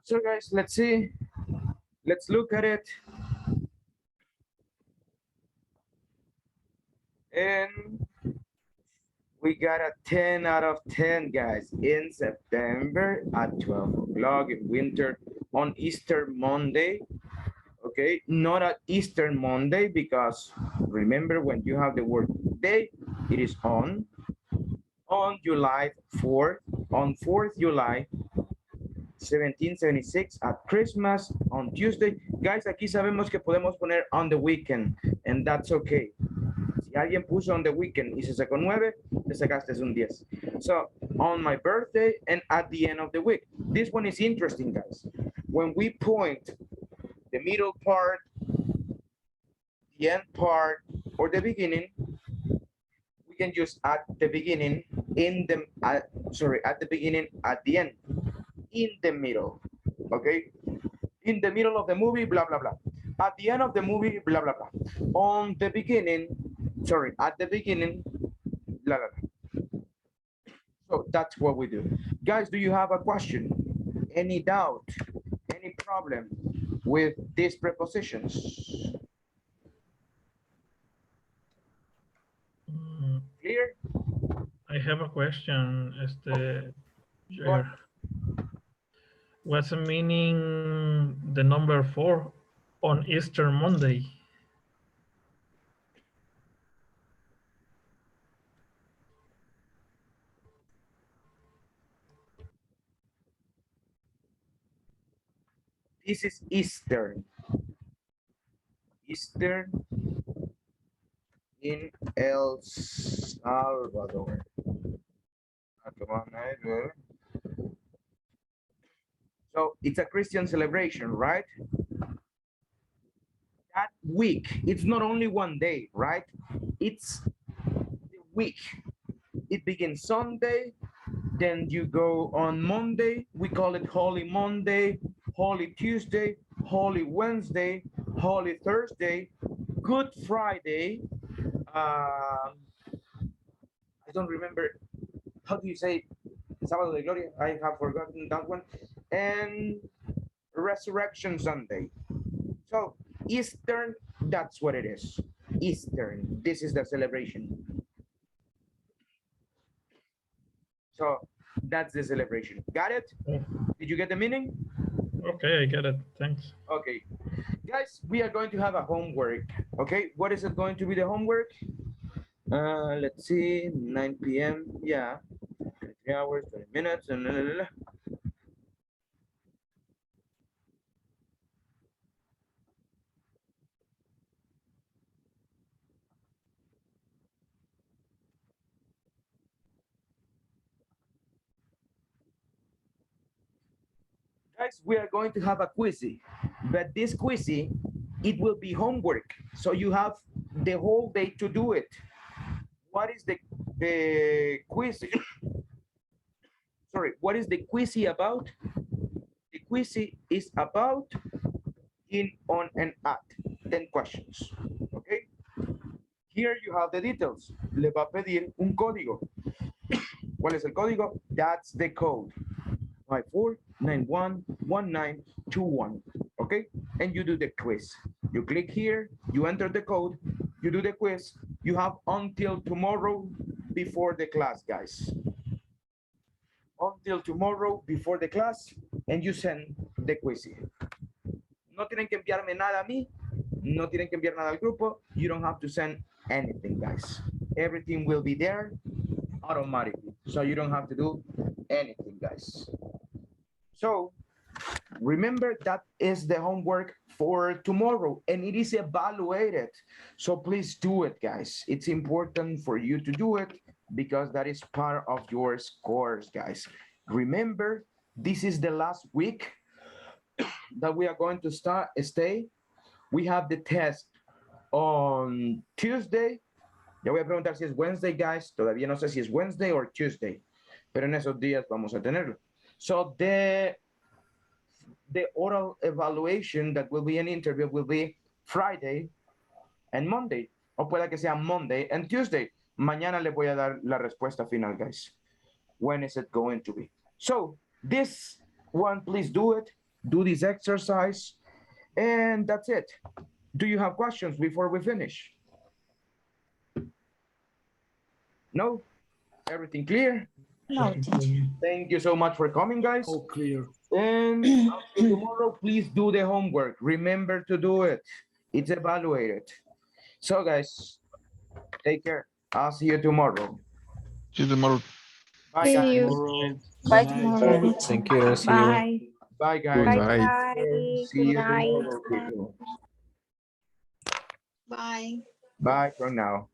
So guys, let's see. Let's look at it. And we got a 10 out of 10, guys. In September at 12 o'clock, in winter, on Easter Monday. Okay, not at Easter Monday, because remember, when you have the word day, it is on July 4th, on 4th July 1776 at Christmas on Tuesday. Guys, aquí sabemos que podemos poner on the weekend, and that's okay. Si alguien puso on the weekend y se sacó 9, le sacaste un 10. So, on my birthday and at the end of the week. This one is interesting, guys. When we point the middle part, the end part, or the beginning, we can use at the beginning, in the, sorry, at the beginning, at the end, in the middle, okay? In the middle of the movie, blah, blah, blah. At the end of the movie, blah, blah, blah. On the beginning, sorry, at the beginning, blah, blah, blah. So that's what we do. Guys, do you have a question? Any doubt? Any problem with these prepositions? Clear? I have a question. What's the meaning the number 4 on Easter Monday? This is Eastern. Eastern in El Salvador. So it's a Christian celebration, right? That week, it's not only one day, right? It's the week. It begins Sunday, then you go on Monday. We call it Holy Monday, Holy Tuesday, Holy Wednesday, Holy Thursday, Good Friday. I don't remember. How do you say Sábado de Gloria? I have forgotten that one. And Resurrection Sunday. So Eastern, that's what it is. Eastern. This is the celebration. So that's the celebration. Got it? Did you get the meaning? Okay, I get it. Thanks. Okay. Guys, we are going to have a homework. Okay, what is it going to be the homework? Let's see, 9 p.m. Yeah, 3 hours, 20 minutes. Guys, we are going to have a quizzy, but this quizzy, it will be homework. So you have the whole day to do it. What is the quiz? Sorry, what is the quizzy about? The quizzy is about in, on, and at 10 questions. Okay? Here you have the details. Le va a pedir un código. ¿Cuál es el código? That's the code. 54911921. Okay? And you do the quiz. You click here, you enter the code, you do the quiz. You have until tomorrow before the class, guys. Until tomorrow before the class, and you send the quiz. No tienen que enviarme nada a mí, no tienen que enviar nada al grupo. You don't have to send anything, guys. Everything will be there automatically, so you don't have to do anything, guys. So remember, that is the homework for tomorrow, and it is evaluated. So please do it, guys. It's important for you to do it because that is part of your scores, guys. Remember, this is the last week that we are going to stay. We have the test on Tuesday. Ya voy a preguntar si es Wednesday, guys. Todavía no sé si es Wednesday or Tuesday, pero en esos días vamos a tenerlo. So the oral evaluation that will be an interview will be Friday and Monday, o puede que sea Monday and Tuesday. Mañana le voy a dar la respuesta final, guys. When is it going to be? So this one, please do it. Do this exercise, and that's it. Do you have questions before we finish? No? Everything clear? No. Thank you so much for coming, guys. All clear. And until tomorrow, please do the homework. Remember to do it. It's evaluated. So, guys, take care. I'll see you tomorrow. See you tomorrow. Bye, See guys. you. Bye. Thank you. See you. Bye. Bye, guys. Goodbye. Bye. See you Good night. tomorrow, people. Bye. Bye for now.